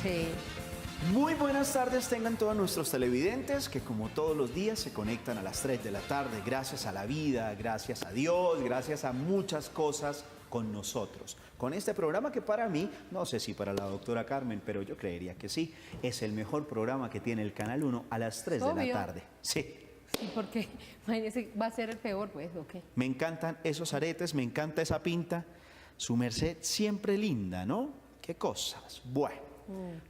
Sí. Muy buenas tardes tengan todos nuestros televidentes que como todos los días se conectan a las 3 de la tarde gracias a la vida, gracias a Dios, gracias a muchas cosas con nosotros. Con este programa que para mí, no sé si para la doctora Carmen, pero yo creería que sí, es el mejor programa que tiene el Canal 1 a las 3 de la tarde. Sí. Sí, porque imagínese, va a ser el peor, pues, ¿o qué? Me encantan esos aretes, me encanta esa pinta. Su merced siempre linda, ¿no? Qué cosas. Bueno,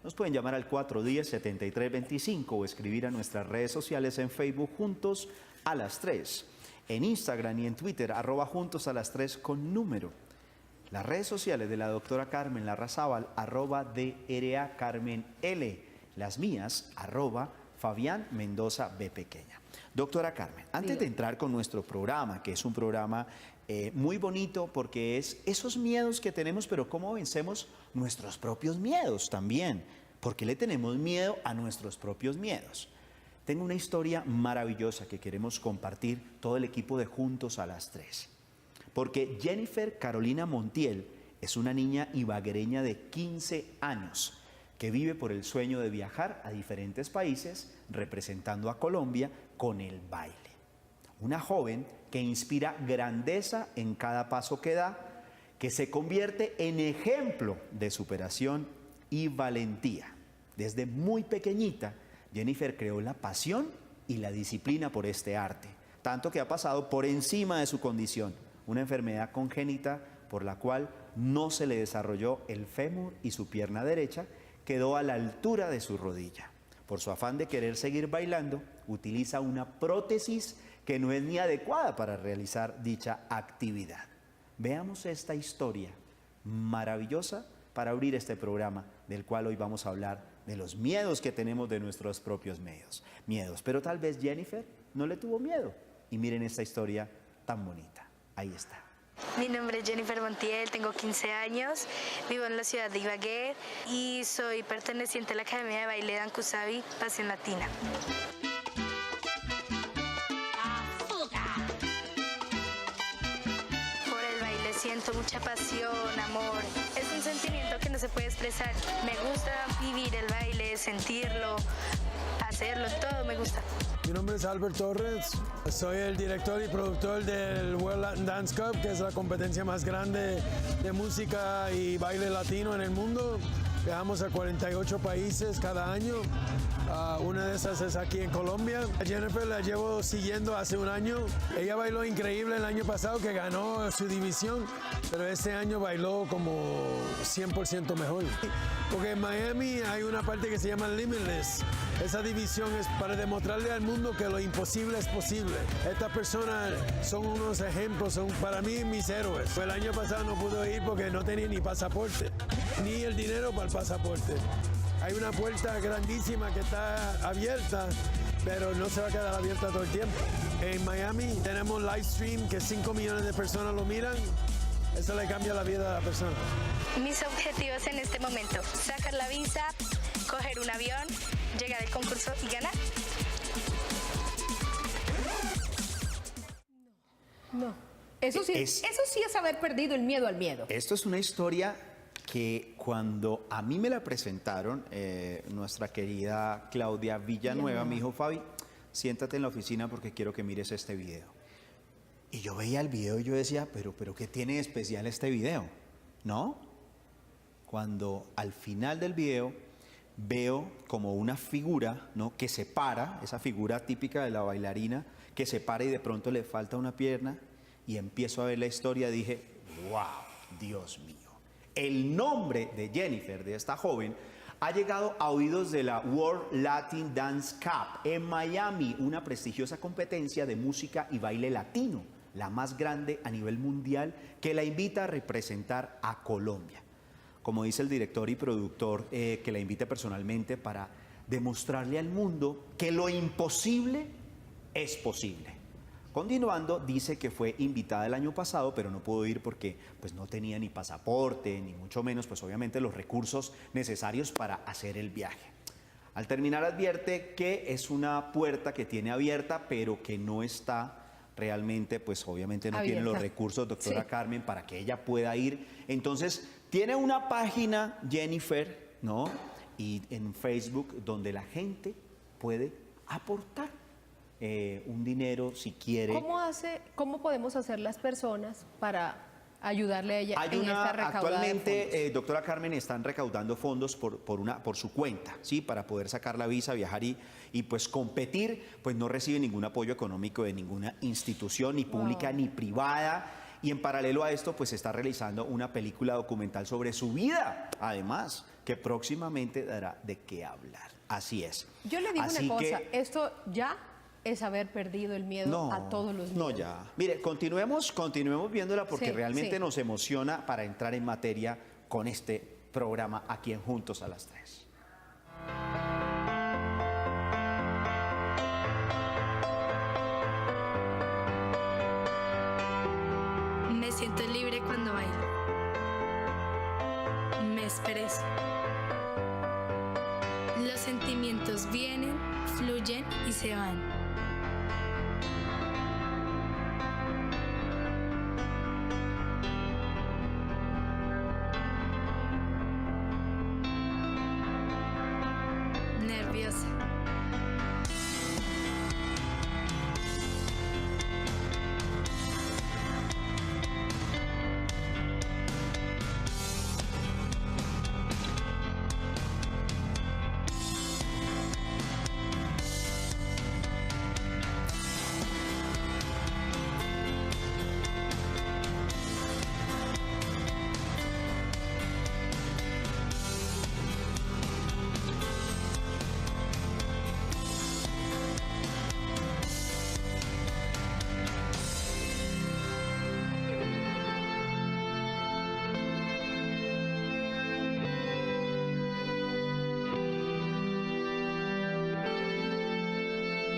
nos pueden llamar al 410-7325 o escribir a nuestras redes sociales en Facebook Juntos a las 3. En Instagram y en Twitter, @Juntos a las 3 con número. Las redes sociales de la doctora Carmen Larrazábal, @DRA Carmen L. Las mías, @Fabián Mendoza B pequeña. Doctora Carmen, antes de entrar con nuestro programa, que es un programa muy bonito porque es esos miedos que tenemos, pero cómo vencemos nuestros propios miedos también. ¿Por qué le tenemos miedo a nuestros propios miedos? Tengo una historia maravillosa que queremos compartir todo el equipo de Juntos a las 3. Porque Jennifer Carolina Montiel es una niña ibaguereña de 15 años que vive por el sueño de viajar a diferentes países representando a Colombia con el baile. Una joven que inspira grandeza en cada paso que da, que se convierte en ejemplo de superación y valentía. Desde muy pequeñita, Jennifer creó la pasión y la disciplina por este arte, tanto que ha pasado por encima de su condición, una enfermedad congénita por la cual no se le desarrolló el fémur y su pierna derecha quedó a la altura de su rodilla. Por su afán de querer seguir bailando, utiliza una prótesis que no es ni adecuada para realizar dicha actividad. Veamos esta historia maravillosa para abrir este programa, del cual hoy vamos a hablar de los miedos que tenemos de nuestros propios miedos. Pero tal vez Jennifer no le tuvo miedo. Y miren esta historia tan bonita. Ahí está. Mi nombre es Jennifer Montiel, tengo 15 años, vivo en la ciudad de Ibagué y soy perteneciente a la Academia de Baile Dancusavi, Pasión Latina. Por el baile siento mucha pasión, amor. Es un sentimiento que no se puede expresar. Me gusta vivir el baile, sentirlo, hacerlo, todo me gusta. Mi nombre es Albert Torres, soy el director y productor del World Latin Dance Cup, que es la competencia más grande de música y baile latino en el mundo. Viajamos a 48 países cada año. Una de esas es aquí en Colombia. A Jennifer la llevo siguiendo hace un año. Ella bailó increíble el año pasado, que ganó su división, pero este año bailó como 100% mejor. Porque en Miami hay una parte que se llama Limitless. Esa división es para demostrarle al mundo que lo imposible es posible. Estas personas son unos ejemplos, son para mí mis héroes. El año pasado no pude ir porque no tenía ni pasaporte, ni el dinero para el pasaporte. Hay una puerta grandísima que está abierta, pero no se va a quedar abierta todo el tiempo. En Miami tenemos live stream que 5 millones de personas lo miran. Eso le cambia la vida a la persona. Mis objetivos en este momento: sacar la visa, coger un avión, llegar al concurso y ganar. No. Eso sí es haber perdido el miedo al miedo. Esto es una historia que cuando a mí me la presentaron, nuestra querida Claudia Villanueva me dijo: Fabi, siéntate en la oficina porque quiero que mires este video. Y yo veía el video y yo decía, pero ¿qué tiene de especial este video? ¿No? Cuando al final del video veo como una figura, ¿no?, que se para, esa figura típica de la bailarina, que se para y de pronto le falta una pierna, y empiezo a ver la historia, dije, wow, Dios mío. El nombre de Jennifer, de esta joven, ha llegado a oídos de la World Latin Dance Cup en Miami, una prestigiosa competencia de música y baile latino, la más grande a nivel mundial, que la invita a representar a Colombia. Como dice el director y productor, que la invite personalmente para demostrarle al mundo que lo imposible es posible. Continuando, dice que fue invitada el año pasado, pero no pudo ir porque pues, no tenía ni pasaporte, ni mucho menos, pues obviamente los recursos necesarios para hacer el viaje. Al terminar advierte que es una puerta que tiene abierta, pero que no está realmente, pues obviamente no tiene los recursos, doctora Carmen, para que ella pueda ir. Entonces, tiene una página, Jennifer, ¿no?, y en Facebook donde la gente puede aportar un dinero si quiere. ¿Cómo podemos hacer las personas para ayudarle a ella en esta recaudada actualmente, de fondos? doctora Carmen, están recaudando fondos por su cuenta, ¿sí? Para poder sacar la visa, viajar y pues competir, pues no recibe ningún apoyo económico de ninguna institución, ni pública ni privada. Y en paralelo a esto, pues está realizando una película documental sobre su vida, además, que próximamente dará de qué hablar. Así es. Yo le digo Así una cosa, que, esto ya es haber perdido el miedo a todos los miedos. no, ya. Mire, continuemos viéndola porque Sí, realmente sí. nos emociona para entrar en materia con este programa aquí en Juntos a las 3. Me siento libre cuando bailo. Me expreso. Los sentimientos vienen, fluyen y se van. Nerviosa.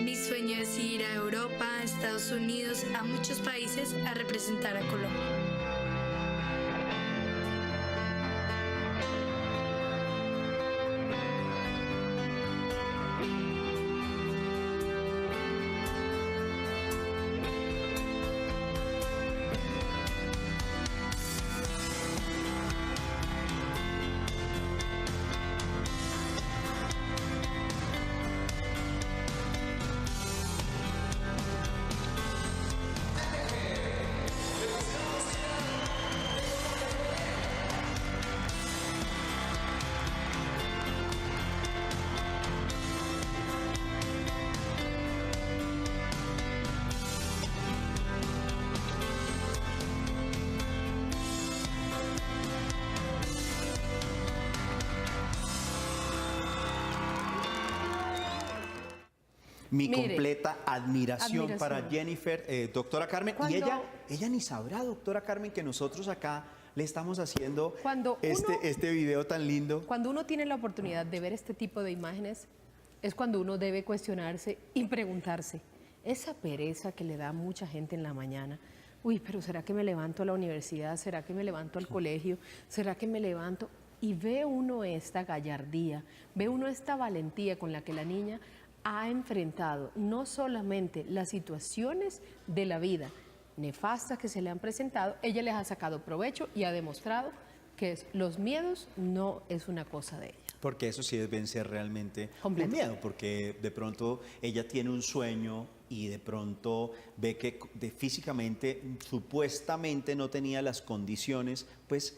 Mi sueño es ir a Europa, a Estados Unidos, a muchos países a representar a Colombia. Mi Mire, completa admiración para Jennifer, doctora Carmen. Y ella ni sabrá, doctora Carmen, que nosotros acá le estamos haciendo este video tan lindo. Cuando uno tiene la oportunidad de ver este tipo de imágenes, es cuando uno debe cuestionarse y preguntarse, esa pereza que le da a mucha gente en la mañana, uy, pero ¿será que me levanto a la universidad? ¿Será que me levanto al colegio? ¿Será que me levanto? Y ve uno esta gallardía, ve uno esta valentía con la que la niña ha enfrentado no solamente las situaciones de la vida nefastas que se le han presentado, ella les ha sacado provecho y ha demostrado que los miedos no es una cosa de ella. Porque eso sí deben ser realmente un Completo. miedo, porque de pronto ella tiene un sueño y de pronto ve que físicamente, supuestamente no tenía las condiciones, pues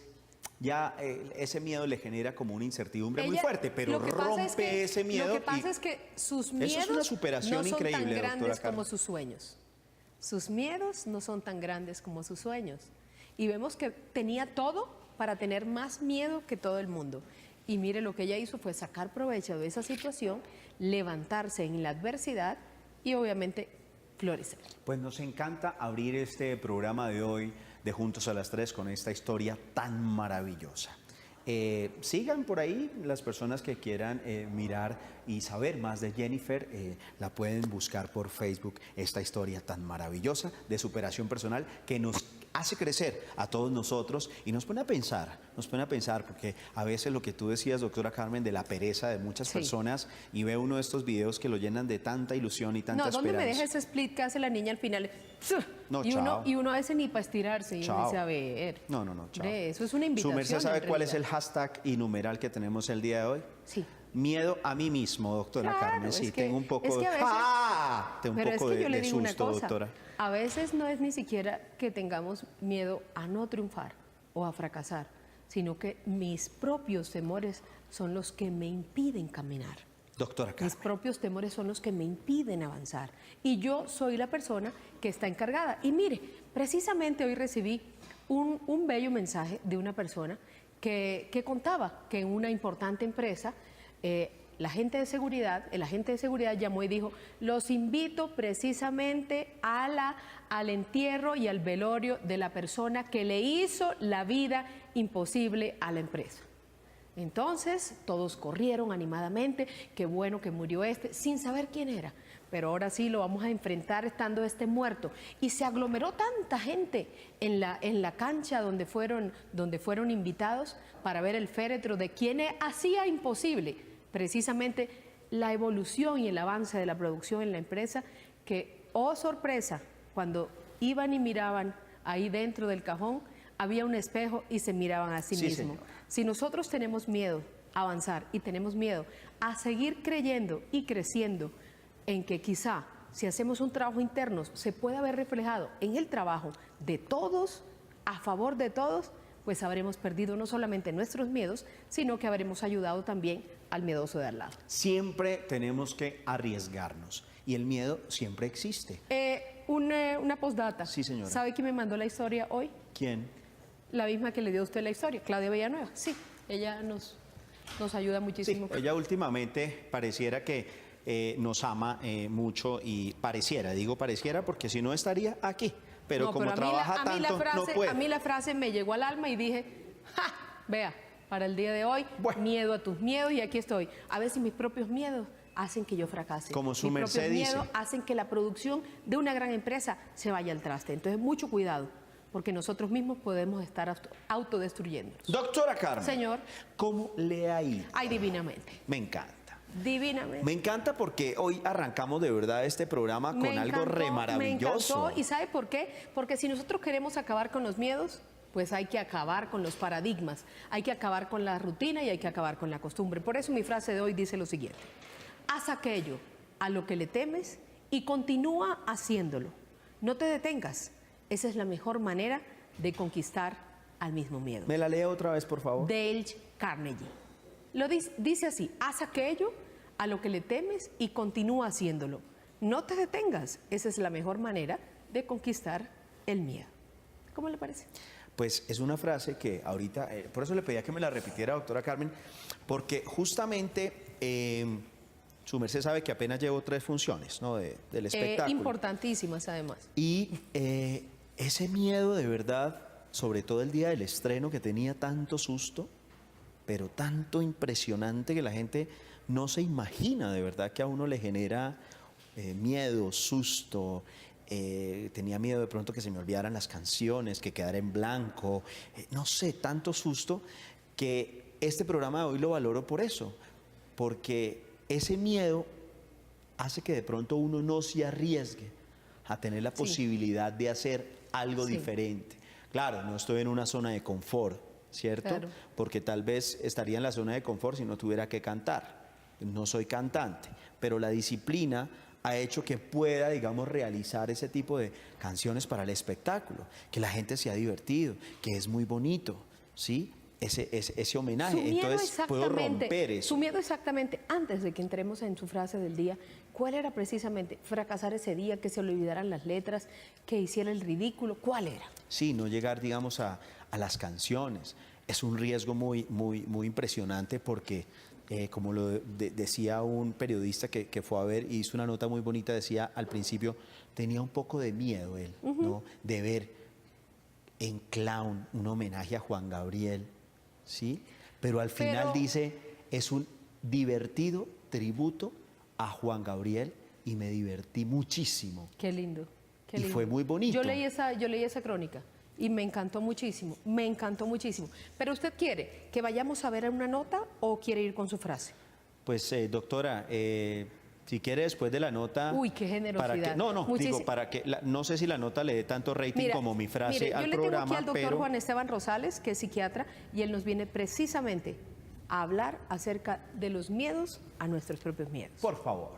ya ese miedo le genera como una incertidumbre muy fuerte, pero rompe ese miedo. Lo que pasa es que sus miedos eso es una superación no son increíble, tan doctora grandes Carmen. como sus sueños. Sus miedos no son tan grandes como sus sueños. Y vemos que tenía todo para tener más miedo que todo el mundo. Y mire, lo que ella hizo fue sacar provecho de esa situación, levantarse en la adversidad y obviamente florecer. Pues nos encanta abrir este programa de hoy de Juntos a las 3 con esta historia tan maravillosa. Sigan por ahí las personas que quieran mirar y saber más de Jennifer, la pueden buscar por Facebook, esta historia tan maravillosa de superación personal que nos hace crecer a todos nosotros y nos pone a pensar, porque a veces lo que tú decías, doctora Carmen, de la pereza de muchas Sí. personas, y ve uno de estos videos que lo llenan de tanta ilusión y tanta No, ¿dónde me esperanza. deja ese split que hace la niña al final? No, y, chao. uno a veces ni para estirarse. Y uno Chao. dice, a ver. No, chao. Hombre, eso es una invitación. ¿Su merced sabe en cuál es el realidad. hashtag y numeral que tenemos el día de hoy? Sí. Miedo a mí mismo, doctora Claro, Carmen. Sí, es que- tengo un poco es que a veces- Tengo un Pero es poco que yo le de digo una susto, cosa. doctora. A veces no es ni siquiera que tengamos miedo a no triunfar o a fracasar, sino que mis propios temores son los que me impiden caminar. Doctora Mis Carmen. propios temores son los que me impiden avanzar. Y yo soy la persona que está encargada. Y mire, precisamente hoy recibí un bello mensaje de una persona que contaba que en una importante empresa, el agente de seguridad llamó y dijo, los invito precisamente al entierro y al velorio de la persona que le hizo la vida imposible a la empresa. Entonces todos corrieron animadamente, qué bueno que murió sin saber quién era, pero ahora sí lo vamos a enfrentar estando muerto. Y se aglomeró tanta gente en la cancha donde fueron invitados para ver el féretro de quien hacía imposible precisamente la evolución y el avance de la producción en la empresa, que, oh sorpresa, cuando iban y miraban ahí dentro del cajón, había un espejo y se miraban a sí Sí, mismos. señora. Si nosotros tenemos miedo a avanzar y tenemos miedo a seguir creyendo y creciendo en que quizá si hacemos un trabajo interno se pueda ver reflejado en el trabajo de todos, a favor de todos, pues habremos perdido no solamente nuestros miedos, sino que habremos ayudado también al miedoso de al lado. Siempre tenemos que arriesgarnos y el miedo siempre existe. Una postdata. Sí, señora. ¿Sabe quién me mandó la historia hoy? ¿Quién? La misma que le dio a usted la historia, Claudia Villanueva. Sí, ella nos ayuda Sí, muchísimo. ella últimamente pareciera que nos ama mucho y digo pareciera porque si no estaría aquí, pero No, como a mí trabaja tanto no puede. A mí la frase me llegó al alma y dije, ¡ja! Vea, para el día de hoy, Bueno. miedo a tus miedos y aquí estoy. A veces mis propios miedos hacen que yo fracase. Como su mis merced propios dice. miedos hacen que la producción de una gran empresa se vaya al traste. Entonces, mucho cuidado, porque nosotros mismos podemos estar autodestruyéndonos. Doctora Carmen. Señor. ¿Cómo le ha ido? Ay, divinamente, Me encanta. divinamente. Me encanta porque hoy arrancamos de verdad este programa con algo re maravilloso. Me encantó. ¿Y sabe por qué? Porque si nosotros queremos acabar con los miedos, pues hay que acabar con los paradigmas, hay que acabar con la rutina y hay que acabar con la costumbre. Por eso mi frase de hoy dice lo siguiente: haz aquello a lo que le temes y continúa haciéndolo. No te detengas. Esa es la mejor manera de conquistar al mismo miedo. ¿Me la lee otra vez, por favor? Dale Carnegie. Lo dice así: haz aquello a lo que le temes y continúa haciéndolo. No te detengas. Esa es la mejor manera de conquistar el miedo. ¿Cómo le parece? Pues es una frase que ahorita, por eso le pedía que me la repitiera, doctora Carmen, porque justamente su merced sabe que apenas llevo 3 funciones, ¿no? del espectáculo. Importantísimas además. Y ese miedo de verdad, sobre todo el día del estreno, que tenía tanto susto, pero tanto impresionante que la gente no se imagina de verdad que a uno le genera miedo, susto. Tenía miedo de pronto que se me olvidaran las canciones, que quedara en blanco, no sé, tanto susto, que este programa de hoy lo valoro por eso, porque ese miedo hace que de pronto uno no se arriesgue a tener la posibilidad de hacer algo Sí. diferente. Claro, no estoy en una zona de confort, ¿cierto? Claro. Porque tal vez estaría en la zona de confort si no tuviera que cantar. No soy cantante, pero la disciplina ha hecho que pueda, digamos, realizar ese tipo de canciones para el espectáculo, que la gente se ha divertido, que es muy bonito, ¿sí? Ese homenaje. Su miedo Entonces puedo romper eso. Su miedo exactamente, antes de que entremos en su frase del día, ¿cuál era precisamente? Fracasar ese día, que se le olvidaran las letras, que hiciera el ridículo, ¿cuál era? Sí, no llegar, digamos, a las canciones. Es un riesgo muy impresionante porque, como lo decía un periodista que fue a ver y hizo una nota muy bonita, decía al principio, tenía un poco de miedo él, ¿no? De ver en Clown un homenaje a Juan Gabriel, ¿sí? Pero al final dice, es un divertido tributo a Juan Gabriel y me divertí muchísimo. Qué lindo. Qué Y lindo. fue muy bonito. Yo leí esa crónica y me encantó muchísimo, me encantó muchísimo. Pero usted quiere que vayamos a ver una nota o quiere ir con su frase. Pues, doctora, si quiere después de la nota... Uy, qué generosidad. Digo, para que... no sé si la nota le dé tanto rating como mi frase al programa, yo le tengo aquí al doctor pero... Juan Esteban Rosales, que es psiquiatra, y él nos viene precisamente a hablar acerca de los miedos a nuestros propios miedos. Por favor.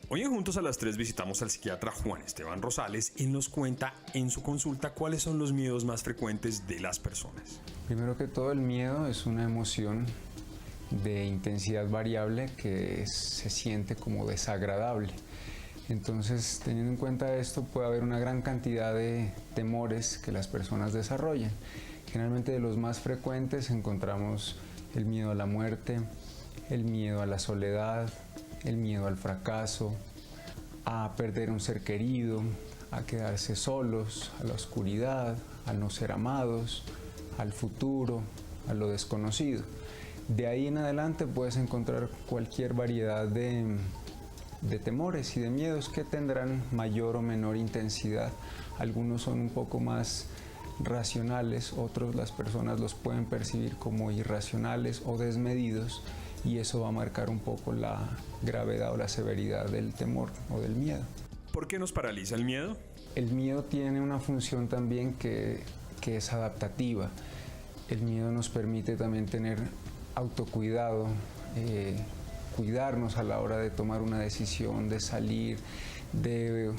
Hoy en Juntos a las 3 visitamos al psiquiatra Juan Esteban Rosales y nos cuenta en su consulta cuáles son los miedos más frecuentes de las personas. Primero que todo, el miedo es una emoción de intensidad variable que se siente como desagradable. Entonces, teniendo en cuenta esto, puede haber una gran cantidad de temores que las personas desarrollan. Generalmente de los más frecuentes encontramos el miedo a la muerte, el miedo a la soledad, el miedo al fracaso, a perder a un ser querido, a quedarse solos, a la oscuridad, a no ser amados, al futuro, a lo desconocido. De ahí en adelante puedes encontrar cualquier variedad de temores y de miedos que tendrán mayor o menor intensidad. Algunos son un poco más racionales, otros las personas los pueden percibir como irracionales o desmedidos, y eso va a marcar un poco la gravedad o la severidad del temor o del miedo. ¿Por qué nos paraliza el miedo? El miedo tiene una función también que es adaptativa. El miedo nos permite también tener autocuidado, cuidarnos a la hora de tomar una decisión, de salir, de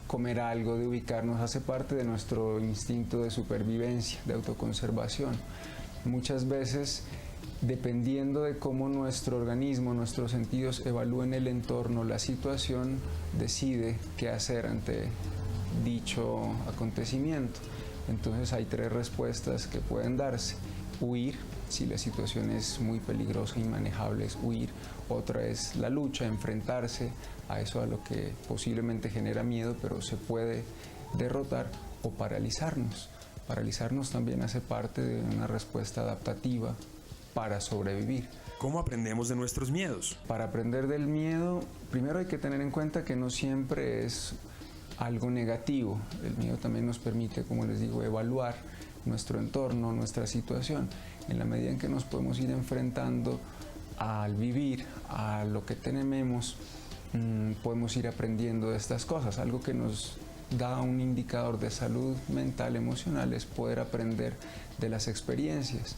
comer algo, de ubicarnos, hace parte de nuestro instinto de supervivencia, de autoconservación. Muchas veces, dependiendo de cómo nuestro organismo, nuestros sentidos evalúen el entorno, la situación, decide qué hacer ante dicho acontecimiento. Entonces hay 3 respuestas que pueden darse. Huir, si la situación es muy peligrosa e inmanejable, es huir. Otra es la lucha, enfrentarse a eso a lo que posiblemente genera miedo, pero se puede derrotar, o paralizarnos. Paralizarnos también hace parte de una respuesta adaptativa para sobrevivir. ¿Cómo aprendemos de nuestros miedos? Para aprender del miedo, primero hay que tener en cuenta que no siempre es algo negativo. El miedo también nos permite, como les digo, evaluar nuestro entorno, nuestra situación. En la medida en que nos podemos ir enfrentando al vivir, a lo que tememos, podemos ir aprendiendo de estas cosas. Algo que nos da un indicador de salud mental, emocional, es poder aprender de las experiencias.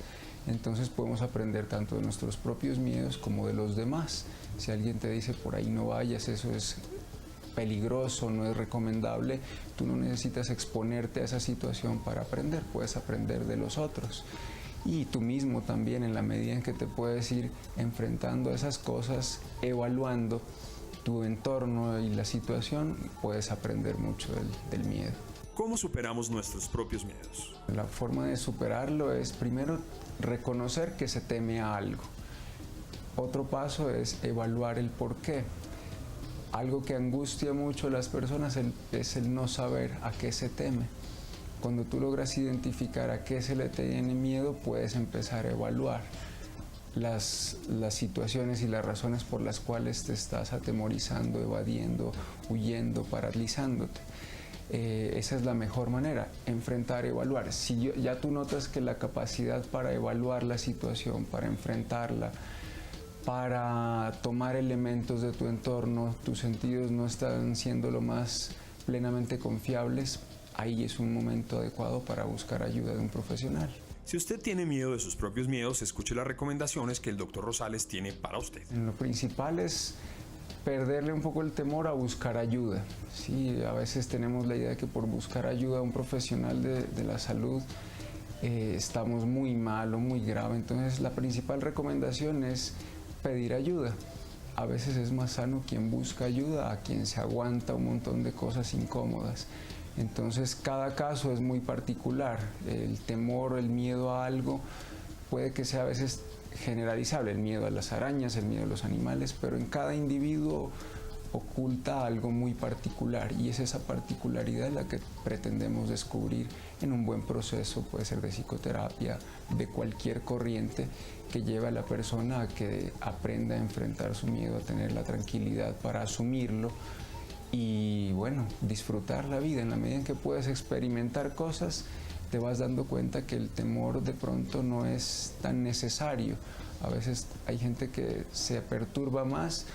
Entonces podemos aprender tanto de nuestros propios miedos como de los demás. Si alguien te dice por ahí no vayas, eso es peligroso, no es recomendable, tú no necesitas exponerte a esa situación para aprender, puedes aprender de los otros. Y tú mismo también, en la medida en que te puedes ir enfrentando a esas cosas, evaluando tu entorno y la situación, puedes aprender mucho del miedo. ¿Cómo superamos nuestros propios miedos? La forma de superarlo es primero reconocer que se teme a algo. Otro paso es evaluar el por qué. Algo que angustia mucho a las personas es el no saber a qué se teme. Cuando tú logras identificar a qué se le tiene miedo, puedes empezar a evaluar las situaciones y las razones por las cuales te estás atemorizando, evadiendo, huyendo, paralizándote. Esa es la mejor manera, enfrentar, evaluar. Si ya tú notas que la capacidad para evaluar la situación, para enfrentarla, para tomar elementos de tu entorno, tus sentidos no están siendo lo más plenamente confiables, ahí es un momento adecuado para buscar ayuda de un profesional. Si usted tiene miedo de sus propios miedos, escuche las recomendaciones que el Dr. Rosales tiene para usted. Lo principal es perderle un poco el temor a buscar ayuda. Sí, a veces tenemos la idea de que por buscar ayuda a un profesional de la salud estamos muy mal o muy grave. Entonces la principal recomendación es pedir ayuda. A veces es más sano quien busca ayuda a quien se aguanta un montón de cosas incómodas. Entonces cada caso es muy particular. El temor o el miedo a algo puede que sea a veces generalizable, el miedo a las arañas, el miedo a los animales, pero en cada individuo oculta algo muy particular y es esa particularidad la que pretendemos descubrir en un buen proceso, puede ser de psicoterapia, de cualquier corriente que lleve a la persona a que aprenda a enfrentar su miedo, a tener la tranquilidad para asumirlo y bueno, disfrutar la vida. En la medida en que puedes experimentar cosas, te vas dando cuenta que el temor de pronto no es tan necesario. A veces hay gente que se perturba más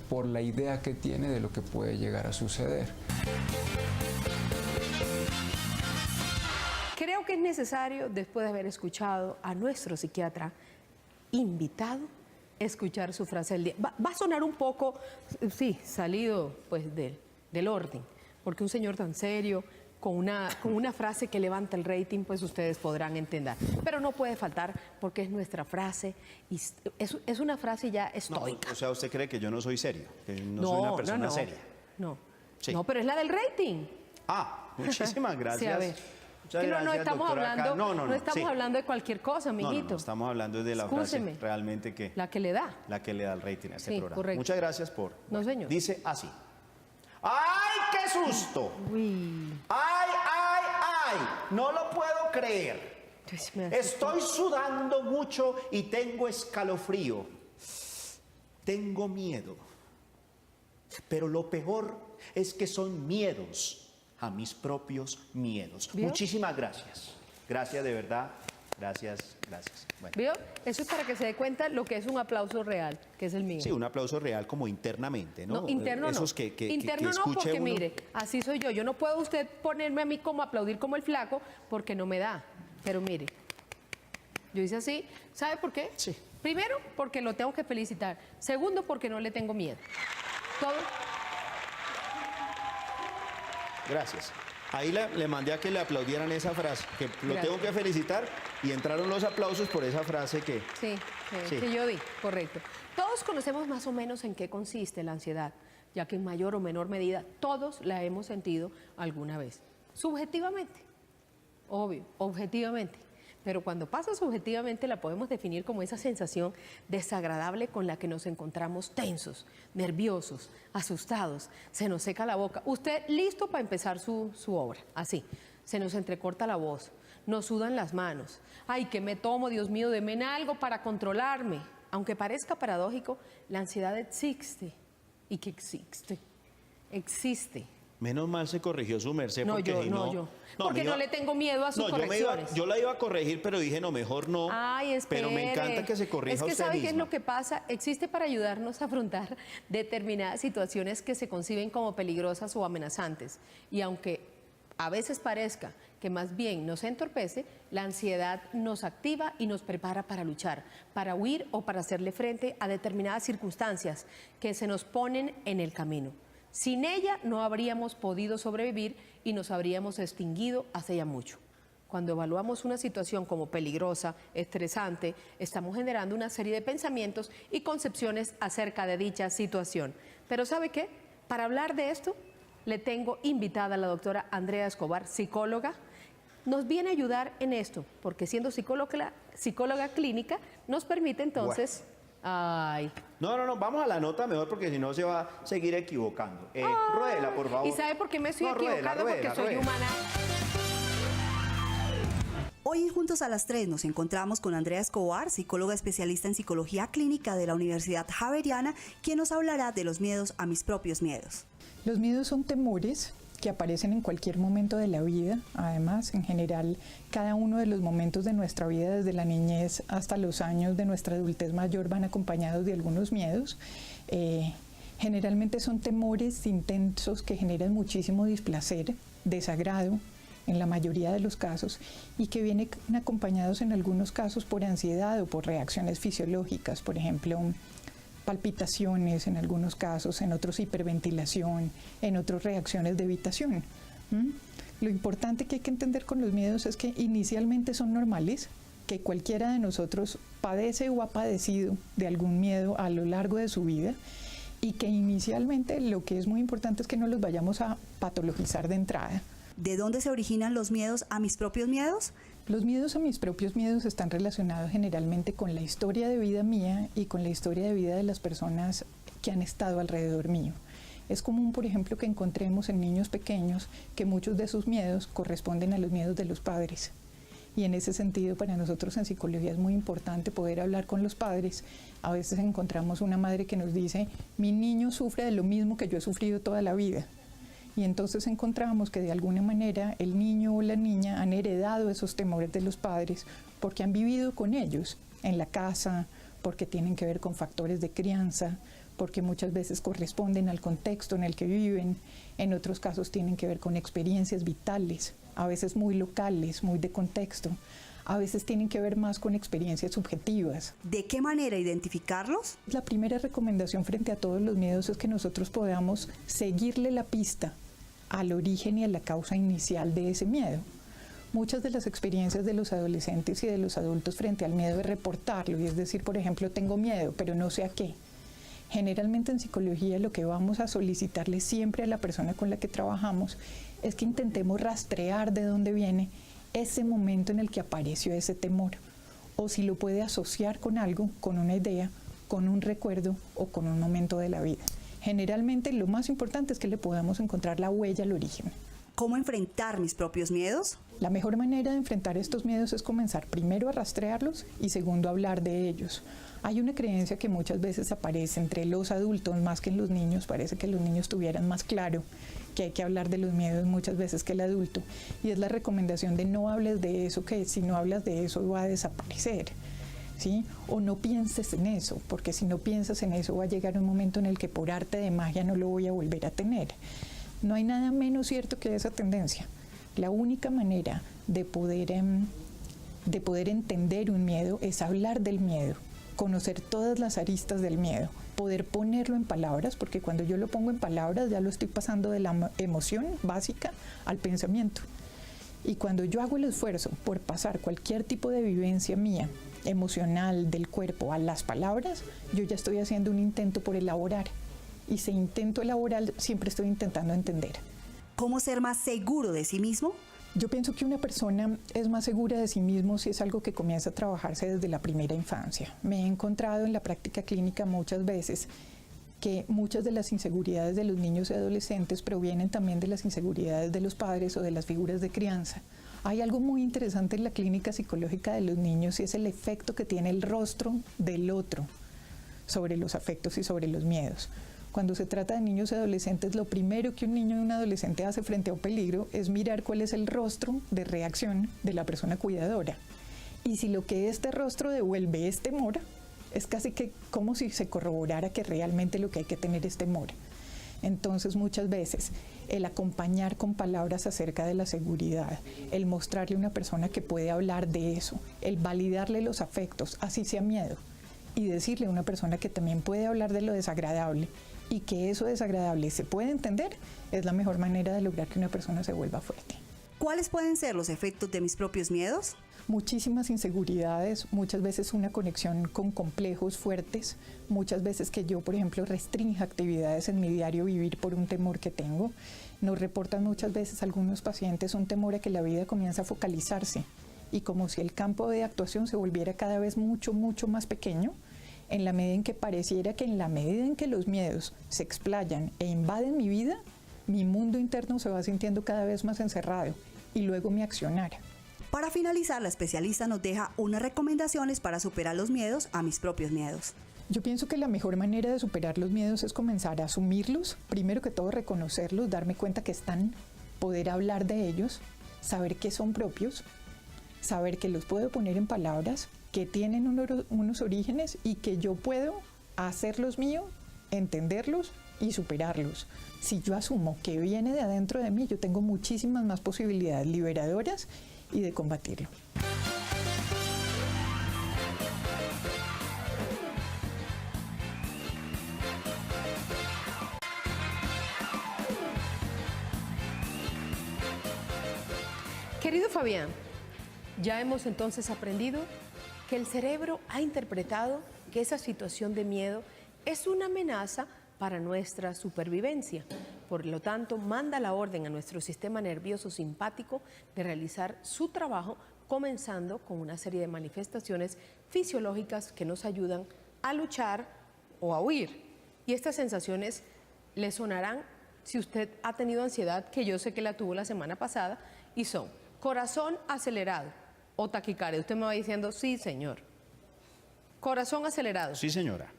por la idea que tiene de lo que puede llegar a suceder. Creo que es necesario, después de haber escuchado a nuestro psiquiatra invitado, escuchar su frase del día. Va a sonar un poco, sí, salido pues del orden, porque un señor tan serio, con una frase que levanta el rating, pues ustedes podrán entender. Pero no puede faltar porque es nuestra frase y es una frase ya estoica. O sea, ¿usted cree que yo no soy serio? Que no soy una persona seria. No, Sí. no, pero es la del rating. Ah, muchísimas gracias. Sí, a ver. Muchas Que no gracias, estamos doctora hablando, Karen. no estamos sí. hablando de cualquier cosa, amiguito. No, estamos hablando de la Excúseme. frase realmente que... La que le da. La que le da el rating a este Sí, programa. correcto. Muchas gracias por... No, señor. Dice así. ¡Ay, qué susto! Uy. ¡Ay, ay, ay! No lo puedo creer. Entonces me hace- Estoy sudando mucho y tengo escalofrío. Tengo miedo. Pero lo peor es que son miedos a mis propios miedos. ¿Vio? Muchísimas gracias. Gracias de verdad. Gracias, gracias. Bueno. ¿Vio? Eso es para que se dé cuenta lo que es un aplauso real, que es el mío. Sí, un aplauso real como internamente, ¿no? No, interno Esos no. que Interno no, escuche porque uno. mire, así soy yo. Yo no puedo usted ponerme a mí como aplaudir como el flaco, porque no me da. Pero mire, yo hice así. ¿Sabe por qué? Sí. Primero, porque lo tengo que felicitar. Segundo, porque no le tengo miedo. Todo. Gracias. Ahí le mandé a que le aplaudieran esa frase, que lo Gracias. tengo que felicitar y entraron los aplausos por esa frase que... Sí, Sí. que yo di, correcto. Todos conocemos más o menos en qué consiste la ansiedad, ya que en mayor o menor medida todos la hemos sentido alguna vez. Subjetivamente, obvio, objetivamente. Pero cuando pasa subjetivamente la podemos definir como esa sensación desagradable con la que nos encontramos tensos, nerviosos, asustados, se nos seca la boca. Usted listo para empezar su obra, así, se nos entrecorta la voz, nos sudan las manos. Ay, ¿qué me tomo, Dios mío? Deme algo para controlarme. Aunque parezca paradójico, la ansiedad existe. ¿Y qué existe? Existe. Menos mal se corrigió su merced No, porque yo, si no, yo. Porque no le tengo miedo a sus correcciones. yo la iba a corregir, pero dije, no, mejor no. Ay, espere. Pero me encanta que se corrija Es que usted ¿sabe qué es misma. lo que pasa? Existe para ayudarnos a afrontar determinadas situaciones que se conciben como peligrosas o amenazantes. Y aunque a veces parezca que más bien nos entorpece, la ansiedad nos activa y nos prepara para luchar, para huir o para hacerle frente a determinadas circunstancias que se nos ponen en el camino. Sin ella no habríamos podido sobrevivir y nos habríamos extinguido hace ya mucho. Cuando evaluamos una situación como peligrosa, estresante, estamos generando una serie de pensamientos y concepciones acerca de dicha situación. Pero ¿sabe qué? Para hablar de esto, le tengo invitada a la doctora Andrea Escobar, psicóloga. Nos viene a ayudar en esto, porque siendo psicóloga clínica, nos permite entonces... Ay. No, vamos a la nota mejor porque si no se va a seguir equivocando. Ruédela, por favor. ¿Y sabe por qué me estoy No, ruédela, equivocando? Porque ruédela, soy ruédela. humana. Hoy en Juntos a las 3 nos encontramos con Andrea Escobar, psicóloga especialista en psicología clínica de la Universidad Javeriana, quien nos hablará de los miedos a mis propios miedos. Los miedos son temores que aparecen en cualquier momento de la vida. Además, en general, cada uno de los momentos de nuestra vida, desde la niñez hasta los años de nuestra adultez mayor, van acompañados de algunos miedos. Generalmente son temores intensos que generan muchísimo displacer, desagrado, en la mayoría de los casos, y que vienen acompañados en algunos casos por ansiedad o por reacciones fisiológicas, por ejemplo, palpitaciones en algunos casos, en otros hiperventilación, en otros reacciones de evitación. Lo importante que hay que entender con los miedos es que inicialmente son normales, que cualquiera de nosotros padece o ha padecido de algún miedo a lo largo de su vida, y que inicialmente lo que es muy importante es que no los vayamos a patologizar de entrada. ¿De dónde se originan los miedos a mis propios miedos? Los miedos a mis propios miedos están relacionados generalmente con la historia de vida mía y con la historia de vida de las personas que han estado alrededor mío. Es común, por ejemplo, que encontremos en niños pequeños que muchos de sus miedos corresponden a los miedos de los padres. Y en ese sentido, para nosotros en psicología es muy importante poder hablar con los padres. A veces encontramos una madre que nos dice, mi niño sufre de lo mismo que yo he sufrido toda la vida. Y entonces encontramos que de alguna manera el niño o la niña han heredado esos temores de los padres porque han vivido con ellos en la casa, porque tienen que ver con factores de crianza, porque muchas veces corresponden al contexto en el que viven, en otros casos tienen que ver con experiencias vitales, a veces muy locales, muy de contexto, a veces tienen que ver más con experiencias subjetivas. ¿De qué manera identificarlos? La primera recomendación frente a todos los miedos es que nosotros podamos seguirle la pista al origen y a la causa inicial de ese miedo. Muchas de las experiencias de los adolescentes y de los adultos frente al miedo es reportarlo, y es decir, por ejemplo, tengo miedo, pero no sé a qué. Generalmente en psicología lo que vamos a solicitarle siempre a la persona con la que trabajamos es que intentemos rastrear de dónde viene ese momento en el que apareció ese temor, o si lo puede asociar con algo, con una idea, con un recuerdo o con un momento de la vida. Generalmente lo más importante es que le podamos encontrar la huella al origen. ¿Cómo enfrentar mis propios miedos? La mejor manera de enfrentar estos miedos es comenzar primero a rastrearlos y segundo a hablar de ellos. Hay una creencia que muchas veces aparece entre los adultos más que en los niños, parece que los niños tuvieran más claro que hay que hablar de los miedos muchas veces que el adulto, y es la recomendación de no hables de eso, que si no hablas de eso va a desaparecer, ¿sí? O no pienses en eso, porque si no piensas en eso va a llegar un momento en el que por arte de magia no lo voy a volver a tener. No hay nada menos cierto que esa tendencia. La única manera de poder entender un miedo es hablar del miedo, conocer todas las aristas del miedo, poder ponerlo en palabras, porque cuando yo lo pongo en palabras ya lo estoy pasando de la emoción básica al pensamiento. Y cuando yo hago el esfuerzo por pasar cualquier tipo de vivencia mía, emocional, del cuerpo, a las palabras, yo ya estoy haciendo un intento por elaborar. Y si intento elaborar, siempre estoy intentando entender. ¿Cómo ser más seguro de sí mismo? Yo pienso que una persona es más segura de sí mismo si es algo que comienza a trabajarse desde la primera infancia. Me he encontrado en la práctica clínica muchas veces que muchas de las inseguridades de los niños y adolescentes provienen también de las inseguridades de los padres o de las figuras de crianza. Hay algo muy interesante en la clínica psicológica de los niños y es el efecto que tiene el rostro del otro sobre los afectos y sobre los miedos. Cuando se trata de niños y adolescentes, lo primero que un niño y un adolescente hace frente a un peligro es mirar cuál es el rostro de reacción de la persona cuidadora. Y si lo que este rostro devuelve es temor, es casi que como si se corroborara que realmente lo que hay que tener es temor. Entonces muchas veces el acompañar con palabras acerca de la seguridad, el mostrarle a una persona que puede hablar de eso, el validarle los afectos, así sea miedo, y decirle a una persona que también puede hablar de lo desagradable y que eso desagradable se puede entender, es la mejor manera de lograr que una persona se vuelva fuerte. ¿Cuáles pueden ser los efectos de mis propios miedos? Muchísimas inseguridades, muchas veces una conexión con complejos fuertes, muchas veces que yo, por ejemplo, restrinja actividades en mi diario vivir por un temor que tengo. Nos reportan muchas veces algunos pacientes un temor a que la vida comienza a focalizarse y como si el campo de actuación se volviera cada vez mucho más pequeño, en la medida en que pareciera que en la medida en que los miedos se explayan e invaden mi vida, mi mundo interno se va sintiendo cada vez más encerrado y luego mi accionar. Para finalizar, la especialista nos deja unas recomendaciones para superar los miedos a mis propios miedos. Yo pienso que la mejor manera de superar los miedos es comenzar a asumirlos, primero que todo reconocerlos, darme cuenta que están, poder hablar de ellos, saber que son propios, saber que los puedo poner en palabras, que tienen unos orígenes y que yo puedo hacerlos míos, entenderlos y superarlos. Si yo asumo que viene de adentro de mí, yo tengo muchísimas más posibilidades liberadoras y de combatirlo. Querido Fabián, ya hemos entonces aprendido que el cerebro ha interpretado que esa situación de miedo es una amenaza para nuestra supervivencia. Por lo tanto, manda la orden a nuestro sistema nervioso simpático de realizar su trabajo, comenzando con una serie de manifestaciones fisiológicas que nos ayudan a luchar o a huir. Y estas sensaciones le sonarán si usted ha tenido ansiedad, que yo sé que la tuvo la semana pasada, y son corazón acelerado, o taquicardia. Usted me va diciendo, sí, señor. Corazón acelerado. Sí, señora.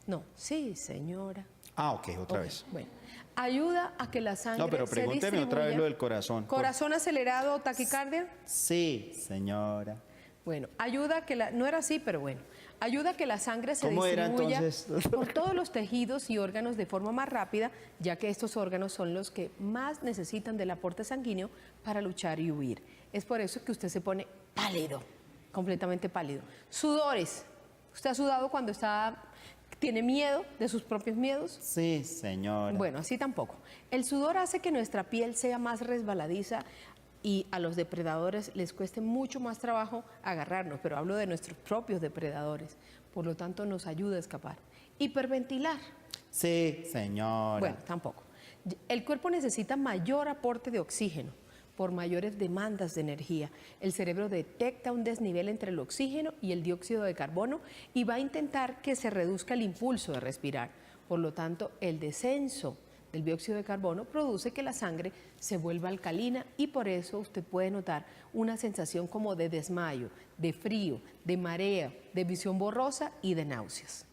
No, sí, señora. Ah, ok, otra Ok, vez. Bueno, ayuda a que la sangre No, pero se pregúnteme otra vez distribuya. lo del corazón. Corazón acelerado o taquicardia. Sí, señora. Bueno, ayuda a que la... No era así, pero bueno. Ayuda a que la sangre se ¿Cómo era, distribuya entonces? por todos los tejidos y órganos de forma más rápida, ya que estos órganos son los que más necesitan del aporte sanguíneo para luchar y huir. Es por eso que usted se pone pálido, completamente pálido. Sudores. ¿Usted ha sudado cuando tiene miedo de sus propios miedos? Sí, señora. Bueno, así tampoco. El sudor hace que nuestra piel sea más resbaladiza y a los depredadores les cueste mucho más trabajo agarrarnos, pero hablo de nuestros propios depredadores. Por lo tanto, nos ayuda a escapar. Hiperventilar. Sí, señora. Bueno, tampoco. El cuerpo necesita mayor aporte de oxígeno por mayores demandas de energía. El cerebro detecta un desnivel entre el oxígeno y el dióxido de carbono y va a intentar que se reduzca el impulso de respirar. Por lo tanto, el descenso del dióxido de carbono produce que la sangre se vuelva alcalina y por eso usted puede notar una sensación como de desmayo, de frío, de marea, de visión borrosa y de náuseas.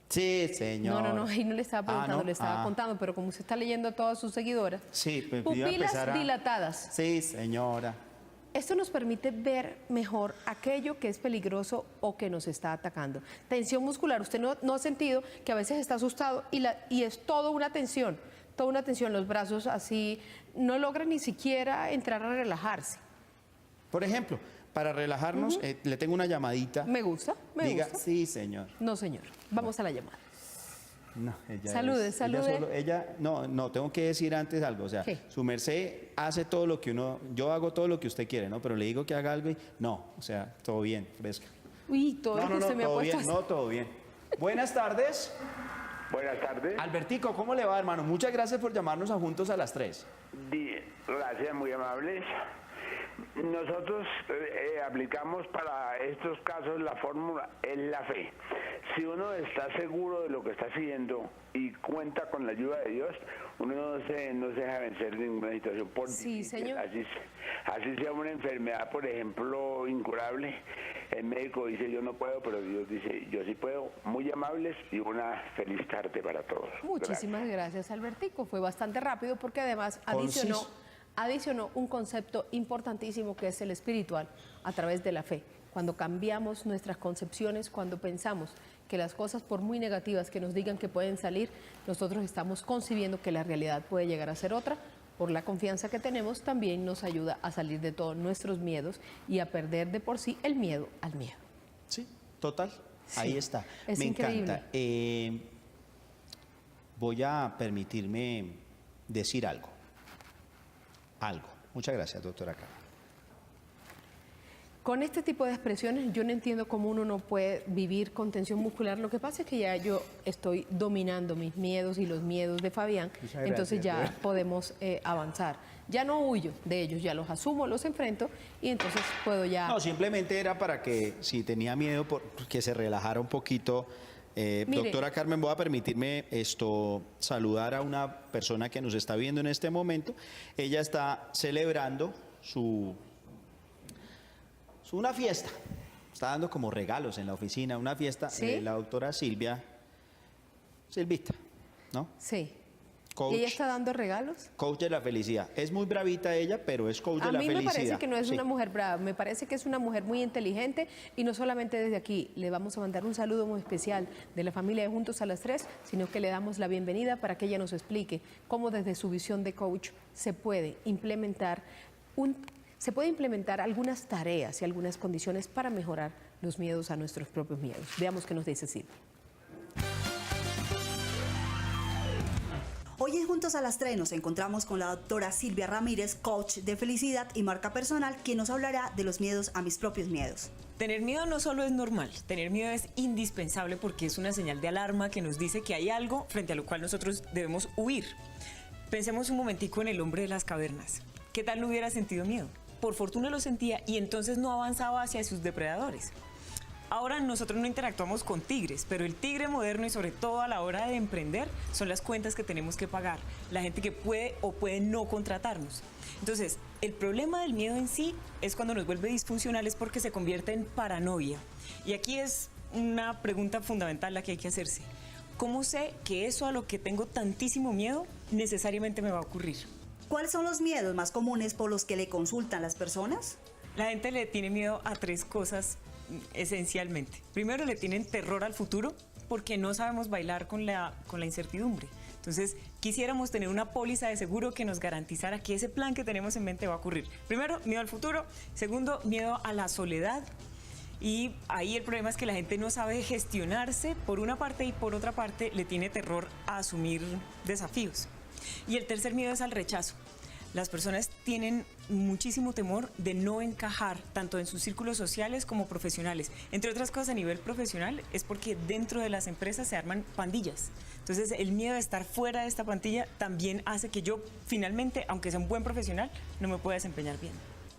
Sí, señora. No, ahí no le estaba preguntando, ¿no? le estaba contando, pero como usted está leyendo a todas sus seguidoras. Sí, pues iba a Pupilas empezar a- dilatadas. Sí, señora. Esto nos permite ver mejor aquello que es peligroso o que nos está atacando. Tensión muscular. Usted no ha sentido que a veces está asustado y es toda una tensión, los brazos así, no logra ni siquiera entrar a relajarse. Por ejemplo, para relajarnos, le tengo una llamadita. Me gusta, me Diga, gusta. sí, señor. No, señor. Vamos a la llamada. No, ella Salude, salude. No, tengo que decir antes algo. O sea, ¿Qué? su merced hace todo lo que yo hago todo lo que usted quiere, ¿no? Pero le digo que haga algo y no, o sea, todo bien, fresca. Uy, todo lo que usted me ha todo puesto bien, así. todo bien. Buenas tardes. Buenas tardes. Albertico, ¿cómo le va, hermano? Muchas gracias por llamarnos a Juntos a las 3. Gracias, muy amables. Nosotros aplicamos para estos casos la fórmula es la fe. Si uno está seguro de lo que está haciendo y cuenta con la ayuda de Dios, uno no se deja vencer de ninguna situación. Por Sí, difícil, señor. así sea una enfermedad, por ejemplo, incurable. El médico dice yo no puedo, pero Dios dice yo sí puedo. Muy amables y una feliz tarde para todos. Muchísimas gracias, Albertico. Fue bastante rápido porque además Conciso. adicionó un concepto importantísimo que es el espiritual a través de la fe. Cuando cambiamos nuestras concepciones, cuando pensamos que las cosas, por muy negativas que nos digan que pueden salir, nosotros estamos concibiendo que la realidad puede llegar a ser otra. Por la confianza que tenemos, también nos ayuda a salir de todos nuestros miedos y a perder de por sí el miedo al miedo. Sí, total. Sí, Ahí está. es Me increíble. encanta. Voy a permitirme decir algo. Muchas gracias, doctora Carmen. Con este tipo de expresiones yo no entiendo cómo uno no puede vivir con tensión muscular. Lo que pasa es que ya yo estoy dominando mis miedos y los miedos de Fabián, Muchas entonces gracias. ya podemos avanzar. Ya no huyo de ellos, ya los asumo, los enfrento y entonces puedo ya... No, simplemente era para que si tenía miedo, que se relajara un poquito. Mire. Doctora Carmen, voy a permitirme saludar a una persona que nos está viendo en este momento. Ella está celebrando una fiesta. Está dando como regalos en la oficina, una fiesta. ¿Sí? La doctora Silvita, ¿no? Sí. Coach. ¿Y ella está dando regalos? Coach de la felicidad. Es muy bravita ella, pero es coach de la A mí felicidad. me parece que no es Sí. una mujer brava, me parece que es una mujer muy inteligente y no solamente desde aquí le vamos a mandar un saludo muy especial de la familia de Juntos a las 3, sino que le damos la bienvenida para que ella nos explique cómo desde su visión de coach se puede implementar algunas tareas y algunas condiciones para mejorar los miedos a nuestros propios miedos. Veamos qué nos dice Silvia. Hoy en Juntos a las 3 nos encontramos con la doctora Silvia Ramírez, coach de felicidad y marca personal, quien nos hablará de los miedos a mis propios miedos. Tener miedo no solo es normal, tener miedo es indispensable porque es una señal de alarma que nos dice que hay algo frente a lo cual nosotros debemos huir. Pensemos un momentico en el hombre de las cavernas. ¿Qué tal no hubiera sentido miedo? Por fortuna lo sentía y entonces no avanzaba hacia sus depredadores. Ahora nosotros no interactuamos con tigres, pero el tigre moderno y sobre todo a la hora de emprender son las cuentas que tenemos que pagar, la gente que puede o puede no contratarnos. Entonces, el problema del miedo en sí es cuando nos vuelve disfuncionales porque se convierte en paranoia. Y aquí es una pregunta fundamental la que hay que hacerse. ¿Cómo sé que eso a lo que tengo tantísimo miedo necesariamente me va a ocurrir? ¿Cuáles son los miedos más comunes por los que le consultan las personas? La gente le tiene miedo a 3 cosas esencialmente. Primero, le tienen terror al futuro porque no sabemos bailar con la incertidumbre. Entonces, quisiéramos tener una póliza de seguro que nos garantizara que ese plan que tenemos en mente va a ocurrir. Primero, miedo al futuro. Segundo, miedo a la soledad. Y ahí el problema es que la gente no sabe gestionarse por una parte y por otra parte le tiene terror a asumir desafíos. Y el tercer miedo es al rechazo. Las personas tienen muchísimo temor de no encajar, tanto en sus círculos sociales como profesionales. Entre otras cosas, a nivel profesional, es porque dentro de las empresas se arman pandillas. Entonces, el miedo de estar fuera de esta pandilla también hace que yo, finalmente, aunque sea un buen profesional, no me pueda desempeñar bien.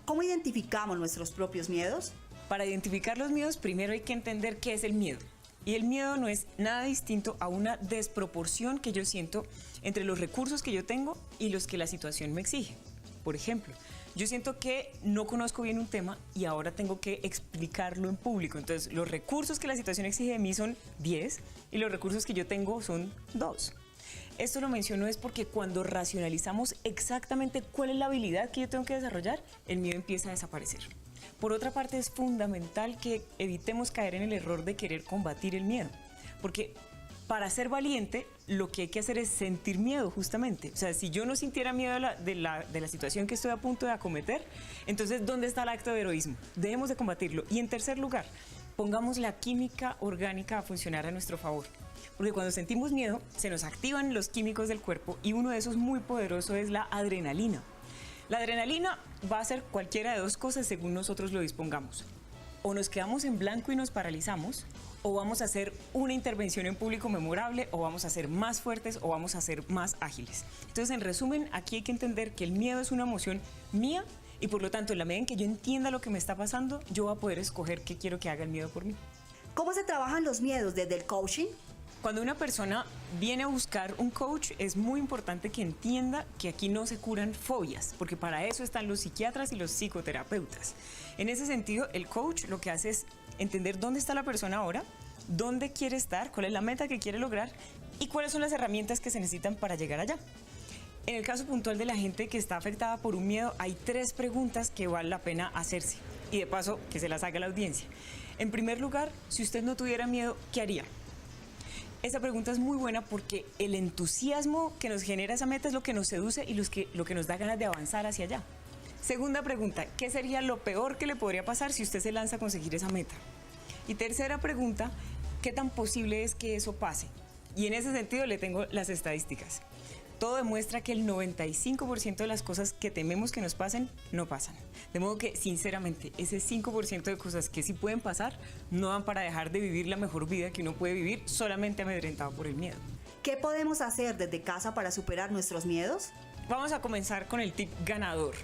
¿Cómo identificamos nuestros propios miedos? Para identificar los miedos, primero hay que entender qué es el miedo. Y el miedo no es nada distinto a una desproporción que yo siento entre los recursos que yo tengo y los que la situación me exige. Por ejemplo, yo siento que no conozco bien un tema y ahora tengo que explicarlo en público. Entonces, los recursos que la situación exige de mí son 10 y los recursos que yo tengo son 2. Esto lo menciono es porque cuando racionalizamos exactamente cuál es la habilidad que yo tengo que desarrollar, el miedo empieza a desaparecer. Por otra parte, es fundamental que evitemos caer en el error de querer combatir el miedo, porque para ser valiente, lo que hay que hacer es sentir miedo, justamente. O sea, si yo no sintiera miedo de la situación que estoy a punto de acometer, entonces, ¿dónde está el acto de heroísmo? Debemos de combatirlo. Y en tercer lugar, pongamos la química orgánica a funcionar a nuestro favor. Porque cuando sentimos miedo, se nos activan los químicos del cuerpo y uno de esos muy poderoso es la adrenalina. La adrenalina va a hacer cualquiera de 2 cosas según nosotros lo dispongamos. O nos quedamos en blanco y nos paralizamos, o vamos a hacer una intervención en público memorable, o vamos a ser más fuertes, o vamos a ser más ágiles. Entonces, en resumen, aquí hay que entender que el miedo es una emoción mía y por lo tanto, en la medida en que yo entienda lo que me está pasando, yo voy a poder escoger qué quiero que haga el miedo por mí. ¿Cómo se trabajan los miedos desde el coaching? Cuando una persona viene a buscar un coach, es muy importante que entienda que aquí no se curan fobias, porque para eso están los psiquiatras y los psicoterapeutas. En ese sentido, el coach lo que hace es entender dónde está la persona ahora, dónde quiere estar, cuál es la meta que quiere lograr y cuáles son las herramientas que se necesitan para llegar allá. En el caso puntual de la gente que está afectada por un miedo, hay 3 preguntas que vale la pena hacerse. Y de paso, que se las haga la audiencia. En primer lugar, si usted no tuviera miedo, ¿qué haría? Esa pregunta es muy buena porque el entusiasmo que nos genera esa meta es lo que nos seduce y lo que nos da ganas de avanzar hacia allá. Segunda pregunta, ¿qué sería lo peor que le podría pasar si usted se lanza a conseguir esa meta? Y tercera pregunta, ¿qué tan posible es que eso pase? Y en ese sentido le tengo las estadísticas. Todo demuestra que el 95% de las cosas que tememos que nos pasen, no pasan. De modo que, sinceramente, ese 5% de cosas que sí pueden pasar, no dan para dejar de vivir la mejor vida que uno puede vivir solamente amedrentado por el miedo. ¿Qué podemos hacer desde casa para superar nuestros miedos? Vamos a comenzar con el tip ganador.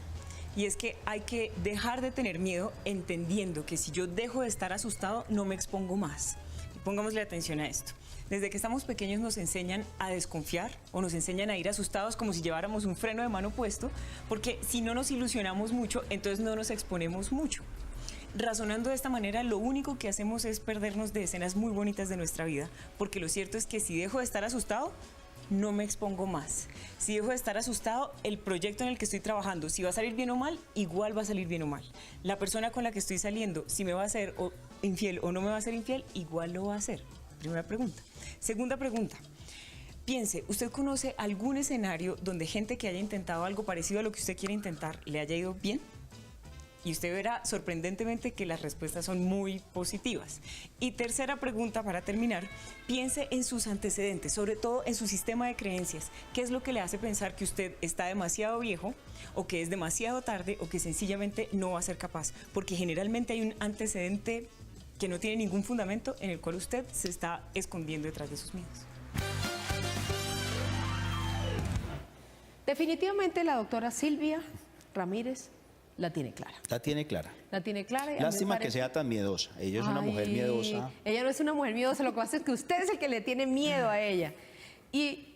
Y es que hay que dejar de tener miedo entendiendo que si yo dejo de estar asustado, no me expongo más. Pongámosle atención a esto. Desde que estamos pequeños nos enseñan a desconfiar o nos enseñan a ir asustados como si lleváramos un freno de mano puesto, porque si no nos ilusionamos mucho, entonces no nos exponemos mucho. Razonando de esta manera, lo único que hacemos es perdernos de escenas muy bonitas de nuestra vida, porque lo cierto es que si dejo de estar asustado, no me expongo más. Si dejo de estar asustado, el proyecto en el que estoy trabajando, si va a salir bien o mal, igual va a salir bien o mal. La persona con la que estoy saliendo, si me va a ser infiel o no me va a ser infiel, igual lo va a hacer. Primera pregunta. Segunda pregunta. Piense, ¿usted conoce algún escenario donde gente que haya intentado algo parecido a lo que usted quiere intentar le haya ido bien? Y usted verá sorprendentemente que las respuestas son muy positivas. Y tercera pregunta para terminar, piense en sus antecedentes, sobre todo en su sistema de creencias. ¿Qué es lo que le hace pensar que usted está demasiado viejo o que es demasiado tarde o que sencillamente no va a ser capaz? Porque generalmente hay un antecedente que no tiene ningún fundamento en el cual usted se está escondiendo detrás de sus miedos. Definitivamente la doctora Silvia Ramírez la tiene clara. La tiene clara. La tiene clara. Y a mí me Lástima que parece- sea tan miedosa. Ella es una mujer Ay, miedosa. Ella no es una mujer miedosa, lo que pasa es que usted es el que le tiene miedo a ella. Y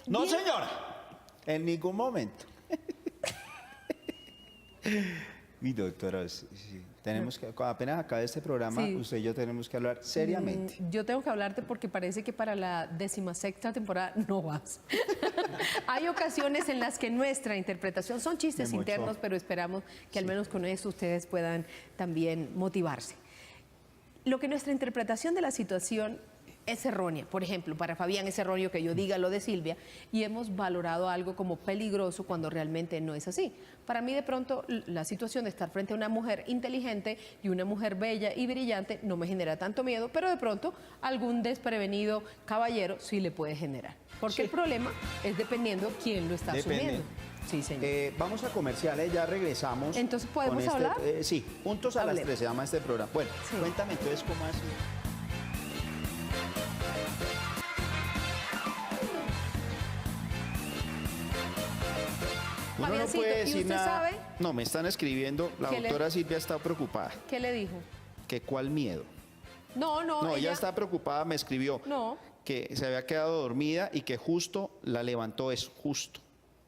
No, bien- señora. En ningún momento. Mi doctora, sí, tenemos que, apenas acabe este programa, Sí. usted y yo tenemos que hablar seriamente. Yo tengo que hablarte porque parece que para la 16ª temporada no vas. Hay ocasiones en las que nuestra interpretación son chistes Me mochó. internos, pero esperamos que al menos con eso ustedes puedan también motivarse. Lo que nuestra interpretación de la situación es errónea. Por ejemplo, para Fabián es erróneo que yo diga lo de Silvia y hemos valorado algo como peligroso cuando realmente no es así. Para mí, de pronto, la situación de estar frente a una mujer inteligente y una mujer bella y brillante no me genera tanto miedo, pero de pronto algún desprevenido caballero sí le puede generar. Porque el problema es dependiendo quién lo está Depende. asumiendo. Sí, señor. Vamos a comerciales, ya regresamos. Entonces, ¿podemos con hablar? Sí, Juntos a las Hablemos. 3 se llama este programa. Bueno, Sí. cuéntame entonces cómo ha sido. Uno no Fabiancito, puede ¿y decir usted nada. sabe? No, me están escribiendo. La ¿Qué le- doctora Silvia está preocupada. ¿Qué le dijo? ¿Que cuál miedo? No, No, ella está preocupada, me escribió. No. Que se había quedado dormida y que justo la levantó eso, justo.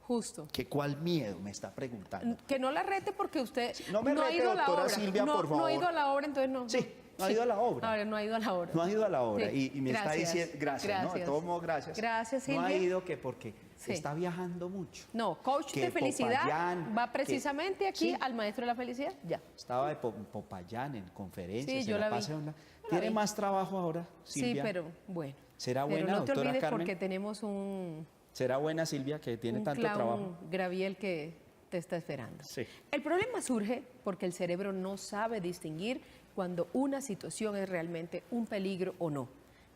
Justo. ¿Que cuál miedo? Me está preguntando. Que no la rete porque usted No me ha rete, ido a la doctora obra. Silvia, no, por No ha favor. ido a la obra, entonces no. Sí, no ha ido a la obra. Ahora no ha ido a la obra. No ha ido a la obra Sí. y me está Gracias. diciendo, gracias, ¿no? De Gracias. todos modos, gracias. Gracias, No ha Silvia. ido que porque Sí. está viajando mucho. No, coach Que de felicidad Popayán, va precisamente aquí sí. al maestro de la felicidad. Ya. Estaba de Popayán en conferencias. Sí, se yo la vi. pasa una- La ¿Tiene vi. más trabajo ahora, Sí, Silvia? pero bueno. ¿Será Pero buena, no te doctora olvides Carmen? porque tenemos un ¿Será buena, Silvia, que tiene tanto clown trabajo? Graviel que te está esperando. Sí. El problema surge porque el cerebro no sabe distinguir cuando una situación es realmente un peligro o no,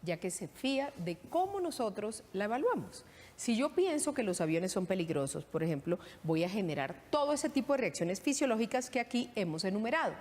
ya que se fía de cómo nosotros la evaluamos. Si yo pienso que los aviones son peligrosos, por ejemplo, voy a generar todo ese tipo de reacciones fisiológicas que aquí hemos enumerado.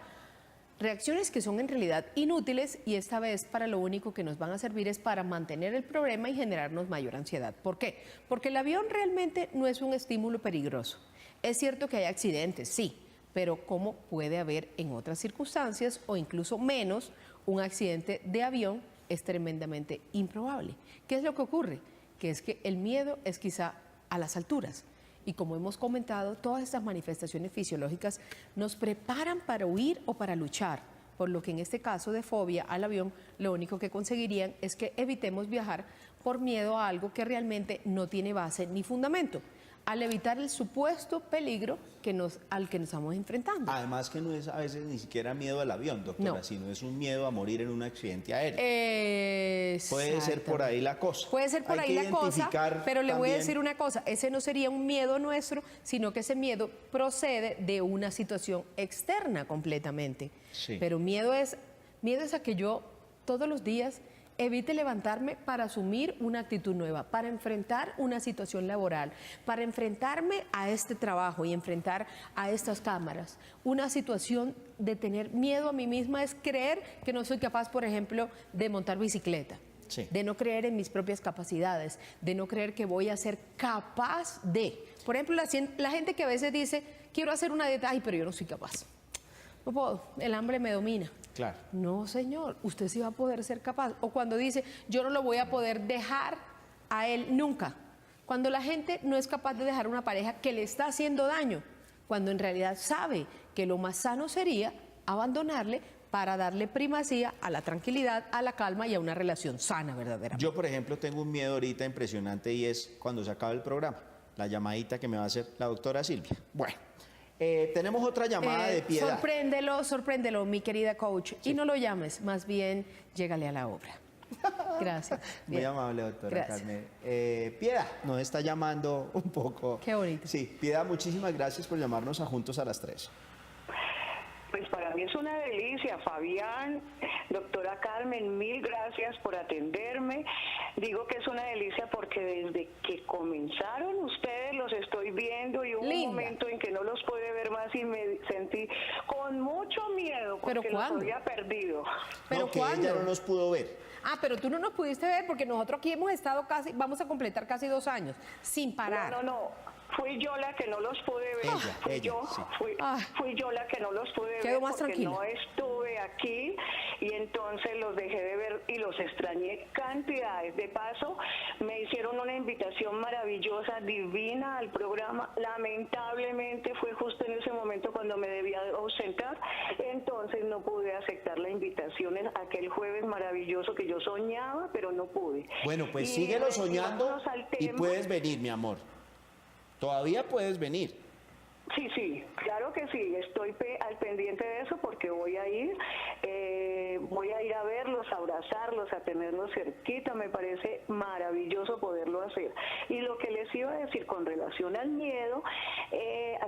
Reacciones que son en realidad inútiles y esta vez para lo único que nos van a servir es para mantener el problema y generarnos mayor ansiedad. ¿Por qué? Porque el avión realmente no es un estímulo peligroso. Es cierto que hay accidentes, sí, pero ¿cómo puede haber en otras circunstancias o incluso menos un accidente de avión? Es tremendamente improbable. ¿Qué es lo que ocurre? Que es que el miedo es quizá a las alturas. Y como hemos comentado, todas estas manifestaciones fisiológicas nos preparan para huir o para luchar, por lo que en este caso de fobia al avión, lo único que conseguirían es que evitemos viajar por miedo a algo que realmente no tiene base ni fundamento, al evitar el supuesto peligro al que nos estamos enfrentando. Además que no es a veces ni siquiera miedo al avión, doctora, No. sino es un miedo a morir en un accidente aéreo. Puede ser por Exactamente. ahí la cosa. Puede ser por Hay ahí que la cosa, identificar pero le voy a también- decir una cosa, ese no sería un miedo nuestro, sino que ese miedo procede de una situación externa completamente. Sí. Pero miedo es a que yo todos los días evite levantarme para asumir una actitud nueva, para enfrentar una situación laboral, para enfrentarme a este trabajo y enfrentar a estas cámaras. Una situación de tener miedo a mí misma es creer que no soy capaz, por ejemplo, de montar bicicleta. Sí. De no creer en mis propias capacidades, de no creer que voy a ser capaz de. Por ejemplo, la gente que a veces dice, quiero hacer una dieta, ay, pero yo no soy capaz. No puedo, el hambre me domina. Claro. No, señor, usted sí va a poder ser capaz. O cuando dice, yo no lo voy a poder dejar a él nunca. Cuando la gente no es capaz de dejar una pareja que le está haciendo daño, cuando en realidad sabe que lo más sano sería abandonarle para darle primacía a la tranquilidad, a la calma y a una relación sana verdaderamente. Yo, por ejemplo, tengo un miedo ahorita impresionante y es cuando se acabe el programa, la llamadita que me va a hacer la doctora Silvia. Bueno, tenemos otra llamada de Piedad. Sorpréndelo, mi querida coach. Y no lo llames, más bien llégale a la obra. Gracias. Muy Bien. amable, doctora Gracias. Carmen. Piedad nos está llamando un poco. Qué bonito. Sí, Piedad, muchísimas gracias por llamarnos a Juntos a las 3. Pues para mí es una delicia, Fabián, doctora Carmen, mil gracias por atenderme. Digo que es una delicia porque desde que comenzaron ustedes los estoy viendo y hubo un Linda. momento en que no los pude ver más y me sentí con mucho miedo ¿Pero porque los cuándo? había perdido. ¿Pero no, que cuándo? ella no nos pudo ver. Ah, pero tú no nos pudiste ver porque nosotros aquí hemos estado vamos a completar casi 2 años, sin parar. No, Fui yo la que no los pude ver. Fui yo la que no los pude Quedo ver más porque tranquila. no estuve aquí y entonces los dejé de ver y los extrañé cantidades. De paso, me hicieron una invitación maravillosa, divina al programa. Lamentablemente fue justo en ese momento cuando me debía ausentar, entonces no pude aceptar la invitación en aquel jueves maravilloso que yo soñaba, pero no pude. Bueno, pues Y síguelo soñando vámonos al y tema. puedes venir, mi amor. Todavía puedes venir. Sí, claro que sí, estoy al pendiente de eso porque voy a ir a verlos, a abrazarlos, a tenerlos cerquita, me parece maravilloso poderlo hacer. Y lo que les iba a decir con relación al miedo,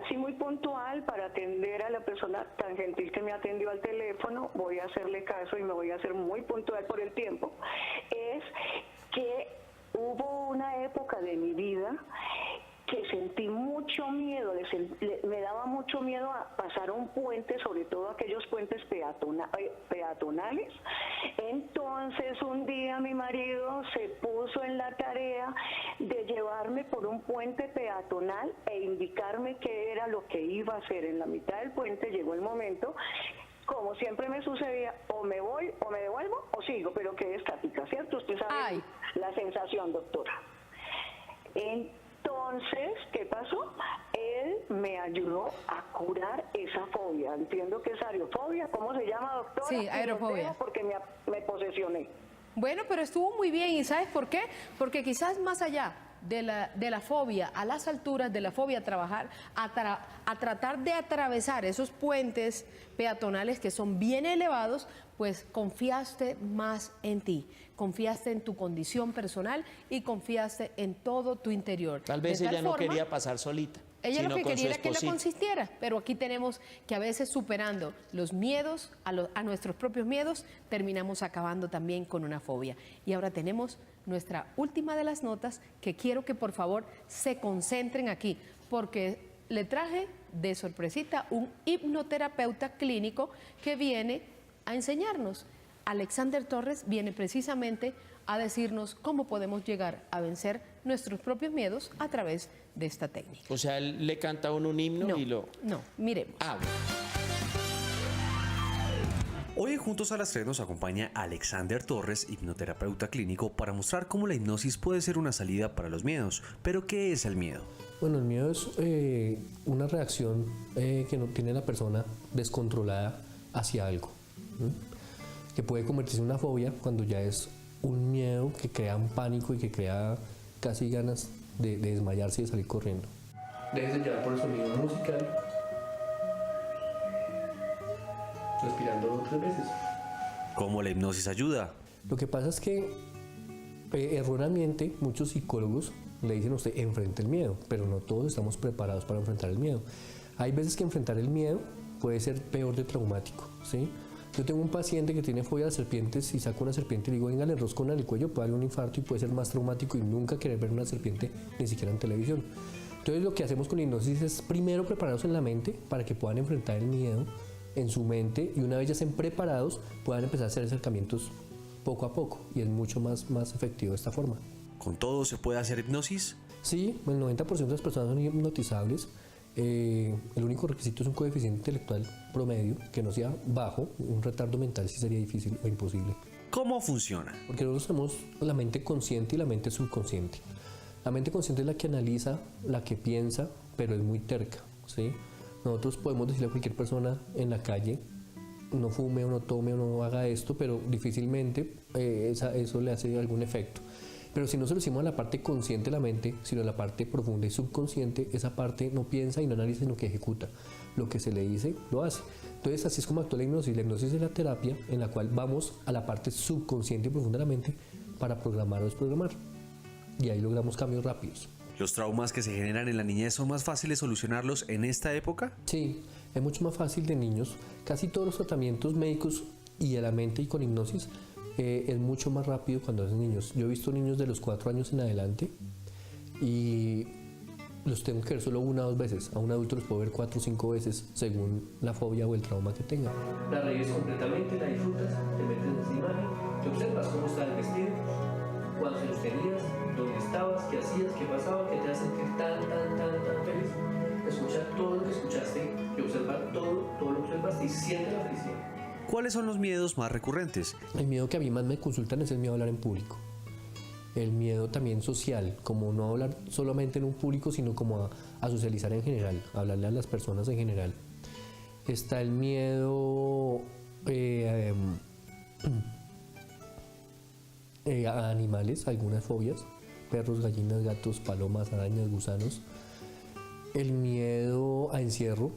así muy puntual para atender a la persona tan gentil que me atendió al teléfono, voy a hacerle caso y me voy a hacer muy puntual por el tiempo, es que hubo una época de mi vida que sentí mucho miedo, me daba mucho miedo a pasar un puente, sobre todo aquellos puentes peatonales. Entonces un día mi marido se puso en la tarea de llevarme por un puente peatonal e indicarme qué era lo que iba a hacer. En la mitad del puente llegó el momento, como siempre me sucedía, o me voy, o me devuelvo, o sigo, pero quedé estática, ¿cierto? Usted sabe la sensación, doctora. Entonces, ¿qué pasó? Él me ayudó a curar esa fobia. Entiendo que es aerofobia. ¿Cómo se llama, doctora? Sí, aerofobia. Porque me posesioné. Bueno, pero estuvo muy bien. ¿Y sabes por qué? Porque quizás más allá de la fobia a las alturas, de la fobia a trabajar, a tratar de atravesar esos puentes peatonales que son bien elevados, pues confiaste más en ti, confiaste en tu condición personal y confiaste en todo tu interior. Tal vez ella no quería pasar solita. Ella sino lo que con quería su era que la esposito. consistiera, pero aquí tenemos que a veces superando los miedos, a nuestros propios miedos, terminamos acabando también con una fobia. Y ahora tenemos nuestra última de las notas que quiero que por favor se concentren aquí, porque le traje de sorpresita un hipnoterapeuta clínico que viene a enseñarnos. Alexander Torres viene precisamente a decirnos cómo podemos llegar a vencer nuestros propios miedos a través de esta técnica. O sea, él le canta a uno un himno y lo... No, miremos. Hoy en Juntos a las 3 nos acompaña Alexander Torres, hipnoterapeuta clínico, para mostrar cómo la hipnosis puede ser una salida para los miedos. Pero ¿qué es el miedo? Bueno, el miedo es una reacción que no tiene la persona descontrolada hacia algo, que puede convertirse en una fobia cuando ya es un miedo que crea un pánico y que crea casi ganas de desmayarse y de salir corriendo. Déjese llevar por el sonido musical, respirando 3 veces. ¿Cómo la hipnosis ayuda? Lo que pasa es que erróneamente muchos psicólogos le dicen a usted enfrente el miedo, pero no todos estamos preparados para enfrentar el miedo. Hay veces que enfrentar el miedo puede ser peor de traumático, ¿sí? Yo tengo un paciente que tiene fobia a serpientes y saco una serpiente y le digo, venga, le enrosco en el cuello, puede darle un infarto y puede ser más traumático y nunca querer ver una serpiente ni siquiera en televisión. Entonces lo que hacemos con la hipnosis es primero prepararlos en la mente para que puedan enfrentar el miedo en su mente y una vez ya estén preparados puedan empezar a hacer acercamientos poco a poco y es mucho más efectivo de esta forma. ¿Con todo se puede hacer hipnosis? Sí, el 90% de las personas son hipnotizables. El único requisito es un coeficiente intelectual promedio que no sea bajo. Un retardo mental sí sería difícil o imposible. ¿Cómo funciona? Porque nosotros tenemos la mente consciente y la mente subconsciente. La mente consciente es la que analiza, la que piensa, pero es muy terca, ¿sí? Nosotros podemos decirle a cualquier persona en la calle no fume o no tome o no haga esto, pero difícilmente eso le hace algún efecto. Pero si no se lo decimos a la parte consciente de la mente, sino a la parte profunda y subconsciente, esa parte no piensa y no analiza, sino que ejecuta. Lo que se le dice, lo hace. Entonces, así es como actúa la hipnosis. La hipnosis es la terapia en la cual vamos a la parte subconsciente y profunda de la mente para programar o desprogramar. Y ahí logramos cambios rápidos. ¿Los traumas que se generan en la niñez son más fáciles solucionarlos en esta época? Sí, es mucho más fácil de niños. Casi todos los tratamientos médicos y de la mente y con hipnosis es mucho más rápido cuando hacen niños. Yo he visto niños de los 4 años en adelante y los tengo que ver solo 1 o 2 veces. A un adulto los puedo ver 4 o 5 veces según la fobia o el trauma que tengan. La revives completamente, la disfrutas, te metes en esa imagen, te observas cómo está el vestido cuántos años tenías, dónde estabas, qué hacías, qué pasaba, qué te hace sentir tan feliz. Escucha todo lo que escuchaste y observa todo lo que observaste y siente la felicidad. ¿Cuáles son los miedos más recurrentes? El miedo que a mí más me consultan es el miedo a hablar en público. El miedo también social, como no hablar solamente en un público, sino como a socializar en general, a hablarle a las personas en general. Está el miedo a animales, algunas fobias, perros, gallinas, gatos, palomas, arañas, gusanos. El miedo a encierro,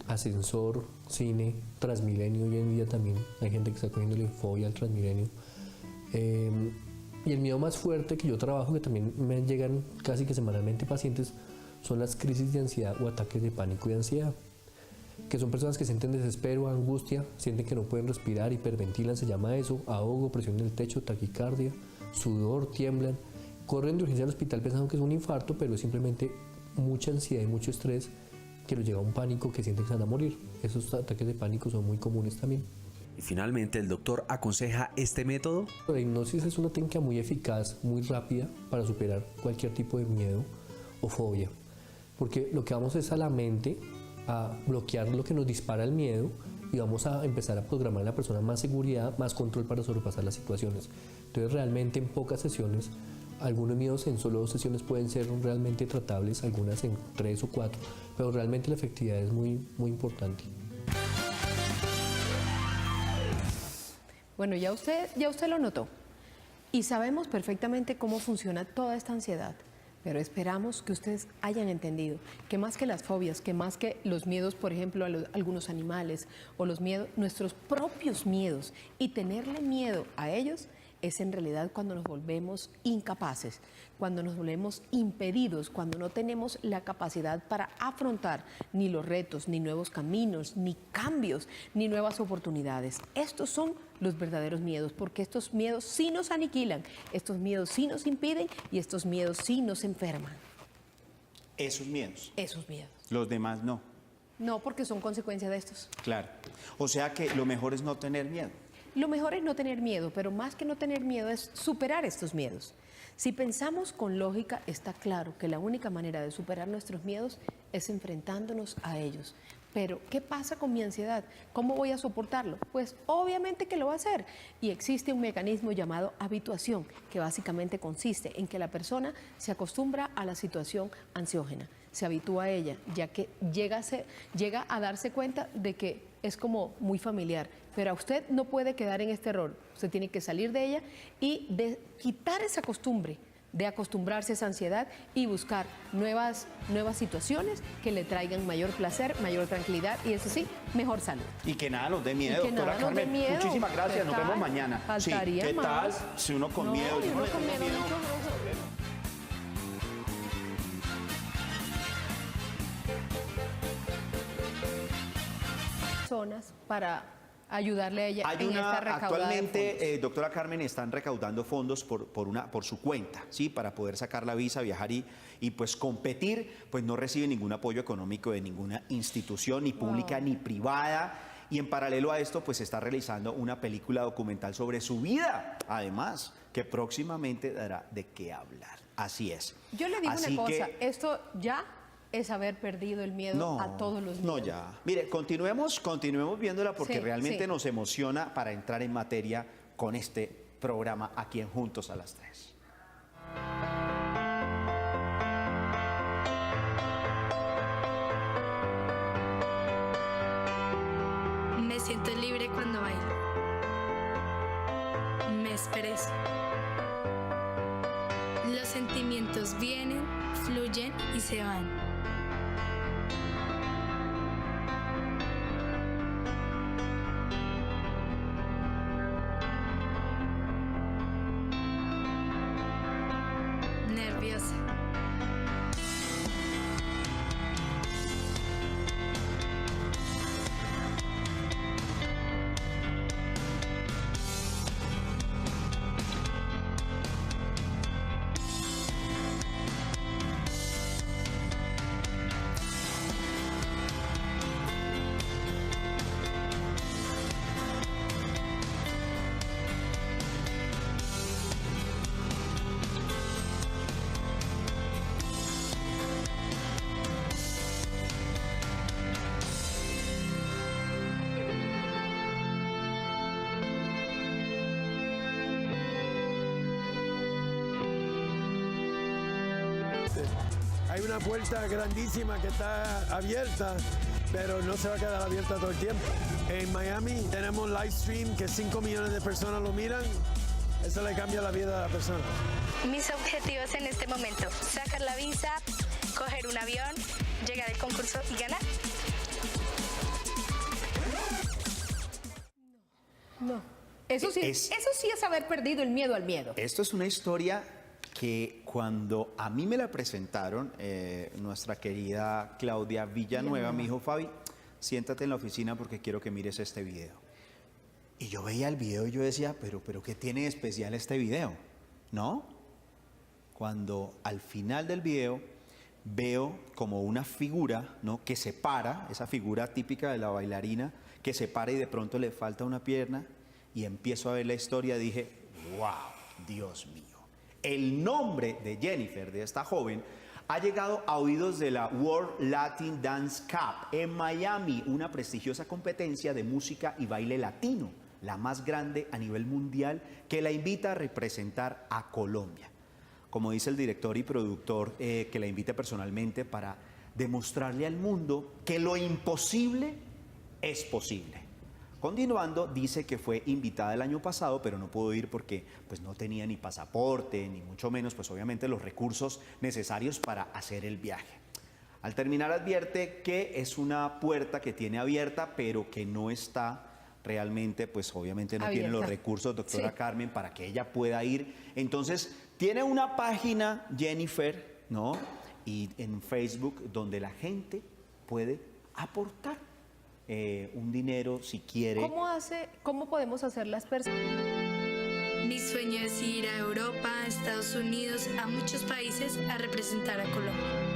ascensor, cine, Transmilenio. Hoy en día también hay gente que está cogiéndole fobia al Transmilenio. Y el miedo más fuerte que yo trabajo, que también me llegan casi que semanalmente pacientes, son las crisis de ansiedad o ataques de pánico y ansiedad, que son personas que sienten desespero, angustia, sienten que no pueden respirar, hiperventilan, se llama eso, ahogo, presión en el techo, taquicardia, sudor, tiemblan, corren de urgencia al hospital pensando que es un infarto, pero es simplemente mucha ansiedad y mucho estrés que los lleva a un pánico que sienten que se van a morir. Esos ataques de pánico son muy comunes también. Y finalmente, ¿el doctor aconseja este método? La hipnosis es una técnica muy eficaz, muy rápida para superar cualquier tipo de miedo o fobia, porque lo que vamos es a la mente a bloquear lo que nos dispara el miedo y vamos a empezar a programar a la persona más seguridad, más control para sobrepasar las situaciones. Entonces realmente en pocas sesiones, algunos miedos en solo 2 sesiones pueden ser realmente tratables, algunas en 3 o 4, pero realmente la efectividad es muy importante. Bueno, ya usted lo notó y sabemos perfectamente cómo funciona toda esta ansiedad, pero esperamos que ustedes hayan entendido que más que las fobias, que más que los miedos, por ejemplo, a algunos animales o los miedos, nuestros propios miedos y tenerle miedo a ellos es en realidad cuando nos volvemos incapaces, cuando nos volvemos impedidos, cuando no tenemos la capacidad para afrontar ni los retos, ni nuevos caminos, ni cambios, ni nuevas oportunidades. Estos son los verdaderos miedos, porque estos miedos sí nos aniquilan, estos miedos sí nos impiden y estos miedos sí nos enferman. Esos miedos. Esos miedos. Los demás no. No, porque son consecuencia de estos. Claro. O sea que lo mejor es no tener miedo. Lo mejor es no tener miedo, pero más que no tener miedo es superar estos miedos. Si pensamos con lógica, está claro que la única manera de superar nuestros miedos es enfrentándonos a ellos. Pero, ¿qué pasa con mi ansiedad? ¿Cómo voy a soportarlo? Pues obviamente que lo va a hacer. Y existe un mecanismo llamado habituación, que básicamente consiste en que la persona se acostumbra a la situación ansiógena, se habitúa a ella, ya que llega a darse cuenta de que es como muy familiar. Pero usted no puede quedar en este error. Usted tiene que salir de ella y quitar esa costumbre de acostumbrarse a esa ansiedad y buscar nuevas situaciones que le traigan mayor placer, mayor tranquilidad y eso sí, mejor salud. Y que nada nos dé miedo, doctora Carmen. Muchísimas gracias, nos vemos mañana. Sí, ¿qué tal? Si uno con miedo, yo no le tengo miedo. Zonas para ayudarle a ella en esta recaudada. Actualmente, doctora Carmen, están recaudando fondos por su cuenta, ¿sí? Para poder sacar la visa, viajar y pues competir, pues no recibe ningún apoyo económico de ninguna institución, ni pública ni privada. Y en paralelo a esto, pues se está realizando una película documental sobre su vida, además, que próximamente dará de qué hablar. Así es. Yo le digo una cosa, esto ya es haber perdido el miedo a todos los miedos. No, ya. Mire, continuemos viéndola porque realmente nos emociona para entrar en materia con este programa aquí en Juntos a las 3. Me siento libre cuando bailo. Me expreso. Los sentimientos vienen, fluyen y se van. Nerviosa. Hay una puerta grandísima que está abierta, pero no se va a quedar abierta todo el tiempo. En Miami tenemos live stream que 5 millones de personas lo miran. Eso le cambia la vida a la persona. Mis objetivos en este momento: sacar la visa, coger un avión, llegar al concurso y ganar. No. Eso sí es haber perdido el miedo al miedo. Esto es una historia que cuando a mí me la presentaron, nuestra querida Claudia Villanueva me dijo: Fabi, siéntate en la oficina porque quiero que mires este video. Y yo veía el video y yo decía, pero ¿qué tiene de especial este video? ¿No? Cuando al final del video veo como una figura, ¿no?, que se para, esa figura típica de la bailarina, que se para y de pronto le falta una pierna, y empiezo a ver la historia, dije, wow, Dios mío. El nombre de Jennifer, de esta joven, ha llegado a oídos de la World Latin Dance Cup en Miami, una prestigiosa competencia de música y baile latino, la más grande a nivel mundial, que la invita a representar a Colombia. Como dice el director y productor, que la invita personalmente para demostrarle al mundo que lo imposible es posible. Continuando, dice que fue invitada el año pasado, pero no pudo ir porque pues, no tenía ni pasaporte, ni mucho menos, pues obviamente los recursos necesarios para hacer el viaje. Al terminar advierte que es una puerta que tiene abierta, pero que no está realmente, pues obviamente no tiene los recursos, doctora Carmen, para que ella pueda ir. Entonces, tiene una página, Jennifer, ¿no?, y en Facebook, donde la gente puede aportar un dinero si quiere. ¿Cómo podemos hacer las personas? Mi sueño es ir a Europa, a Estados Unidos, a muchos países a representar a Colombia.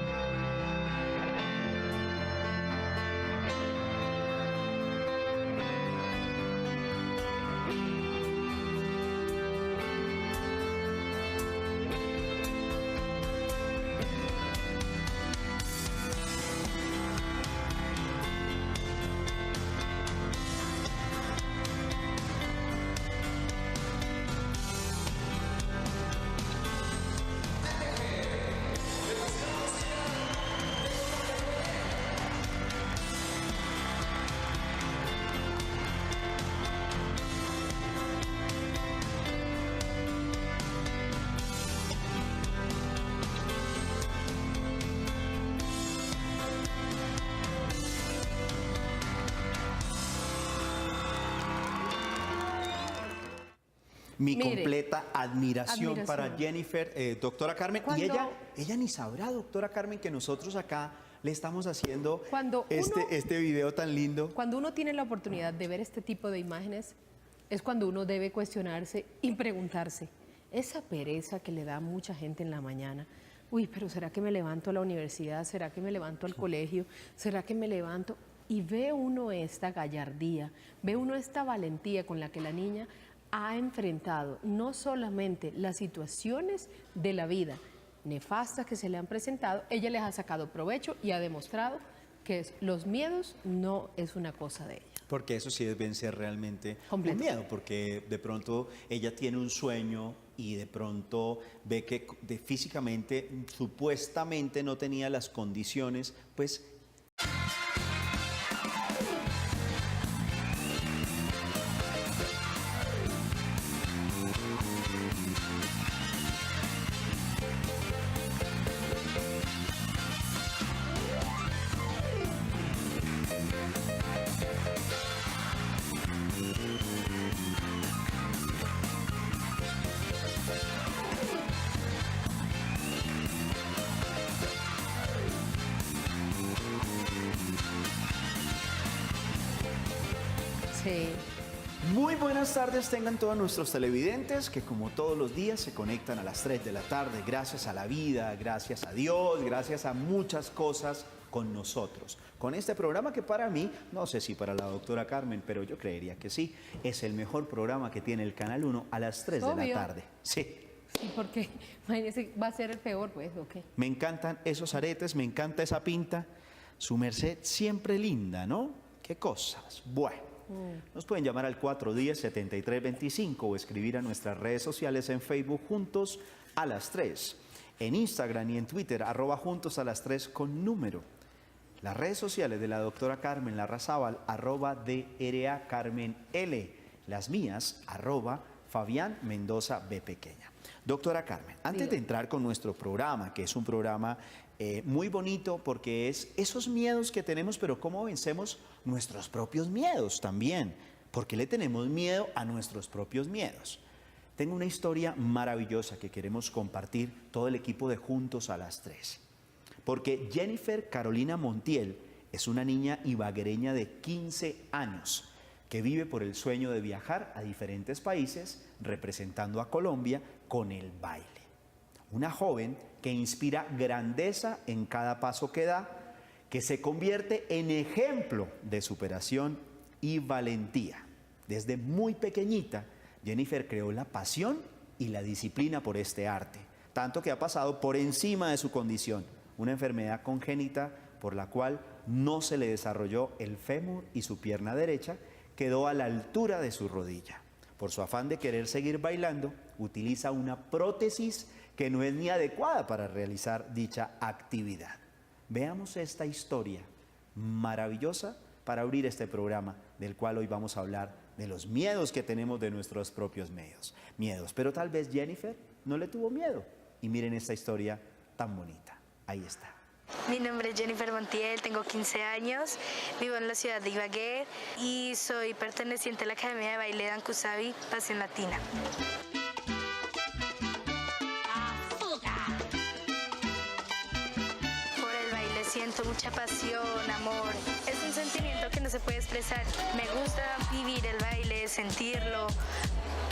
Mi completa admiración para Jennifer, doctora Carmen. Y ella ni sabrá, doctora Carmen, que nosotros acá le estamos haciendo este video tan lindo. Cuando uno tiene la oportunidad de ver este tipo de imágenes, es cuando uno debe cuestionarse y preguntarse, esa pereza que le da a mucha gente en la mañana, uy, pero ¿será que me levanto a la universidad? ¿Será que me levanto al colegio? ¿Será que me levanto? Y ve uno esta gallardía, ve uno esta valentía con la que la niña ha enfrentado no solamente las situaciones de la vida nefastas que se le han presentado, ella les ha sacado provecho y ha demostrado que los miedos no es una cosa de ella. Porque eso sí deben ser realmente un miedo, porque de pronto ella tiene un sueño y de pronto ve que físicamente, supuestamente no tenía las condiciones, pues... Sí. Muy buenas tardes tengan todos nuestros televidentes que como todos los días se conectan a las 3 de la tarde gracias a la vida, gracias a Dios, gracias a muchas cosas con nosotros. Con este programa que para mí, no sé si para la doctora Carmen, pero yo creería que sí, es el mejor programa que tiene el Canal 1 a las 3 de la tarde. Sí. Sí, porque imagínese, va a ser el peor, pues, ¿ok? Me encantan esos aretes, me encanta esa pinta. Su merced siempre linda, ¿no? Qué cosas. Bueno. Nos pueden llamar al 410-7325 o escribir a nuestras redes sociales en Facebook Juntos a las 3. en Instagram y en Twitter, @juntosalas3 con número. Las redes sociales de la doctora Carmen Larrazábal, @DRA Carmen L. Las mías, @Fabián Mendoza B pequeña. Doctora Carmen, antes de entrar con nuestro programa, que es un programa muy bonito porque es esos miedos que tenemos, pero cómo vencemos nuestros propios miedos también. ¿Por qué le tenemos miedo a nuestros propios miedos? Tengo una historia maravillosa que queremos compartir todo el equipo de Juntos a las 3. Porque Jennifer Carolina Montiel es una niña ibaguereña de 15 años que vive por el sueño de viajar a diferentes países representando a Colombia con el baile. Una joven que inspira grandeza en cada paso que da, que se convierte en ejemplo de superación y valentía. Desde muy pequeñita, Jennifer creó la pasión y la disciplina por este arte, tanto que ha pasado por encima de su condición, una enfermedad congénita por la cual no se le desarrolló el fémur y su pierna derecha quedó a la altura de su rodilla. Por su afán de querer seguir bailando, utiliza una prótesis que no es ni adecuada para realizar dicha actividad. Veamos esta historia maravillosa para abrir este programa, del cual hoy vamos a hablar de los miedos que tenemos de nuestros propios miedos. Pero tal vez Jennifer no le tuvo miedo. Y miren esta historia tan bonita. Ahí está. Mi nombre es Jennifer Montiel, tengo 15 años, vivo en la ciudad de Ibagué y soy perteneciente a la Academia de Baile Dancusavi, Pasión Latina. Por el baile siento mucha pasión, amor. Es un sentimiento que no se puede expresar. Me gusta vivir el baile, sentirlo,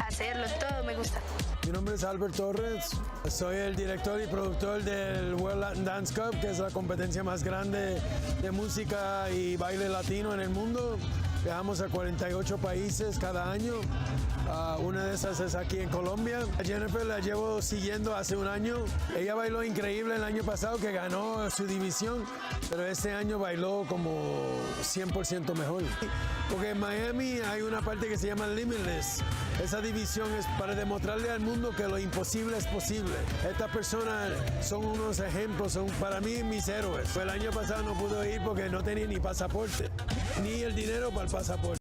hacerlo, todo me gusta. Mi nombre es Albert Torres, soy el director y productor del World Latin Dance Cup, que es la competencia más grande de música y baile latino en el mundo. Viajamos a 48 países cada año. Una de esas es aquí en Colombia. A Jennifer la llevo siguiendo hace un año. Ella bailó increíble el año pasado, que ganó su división, pero este año bailó como 100% mejor. Porque en Miami hay una parte que se llama Limitless. Esa división es para demostrarle al mundo que lo imposible es posible. Estas personas son unos ejemplos, son para mí mis héroes. El año pasado no pude ir porque no tenía ni pasaporte, ni el dinero para el pasaporte.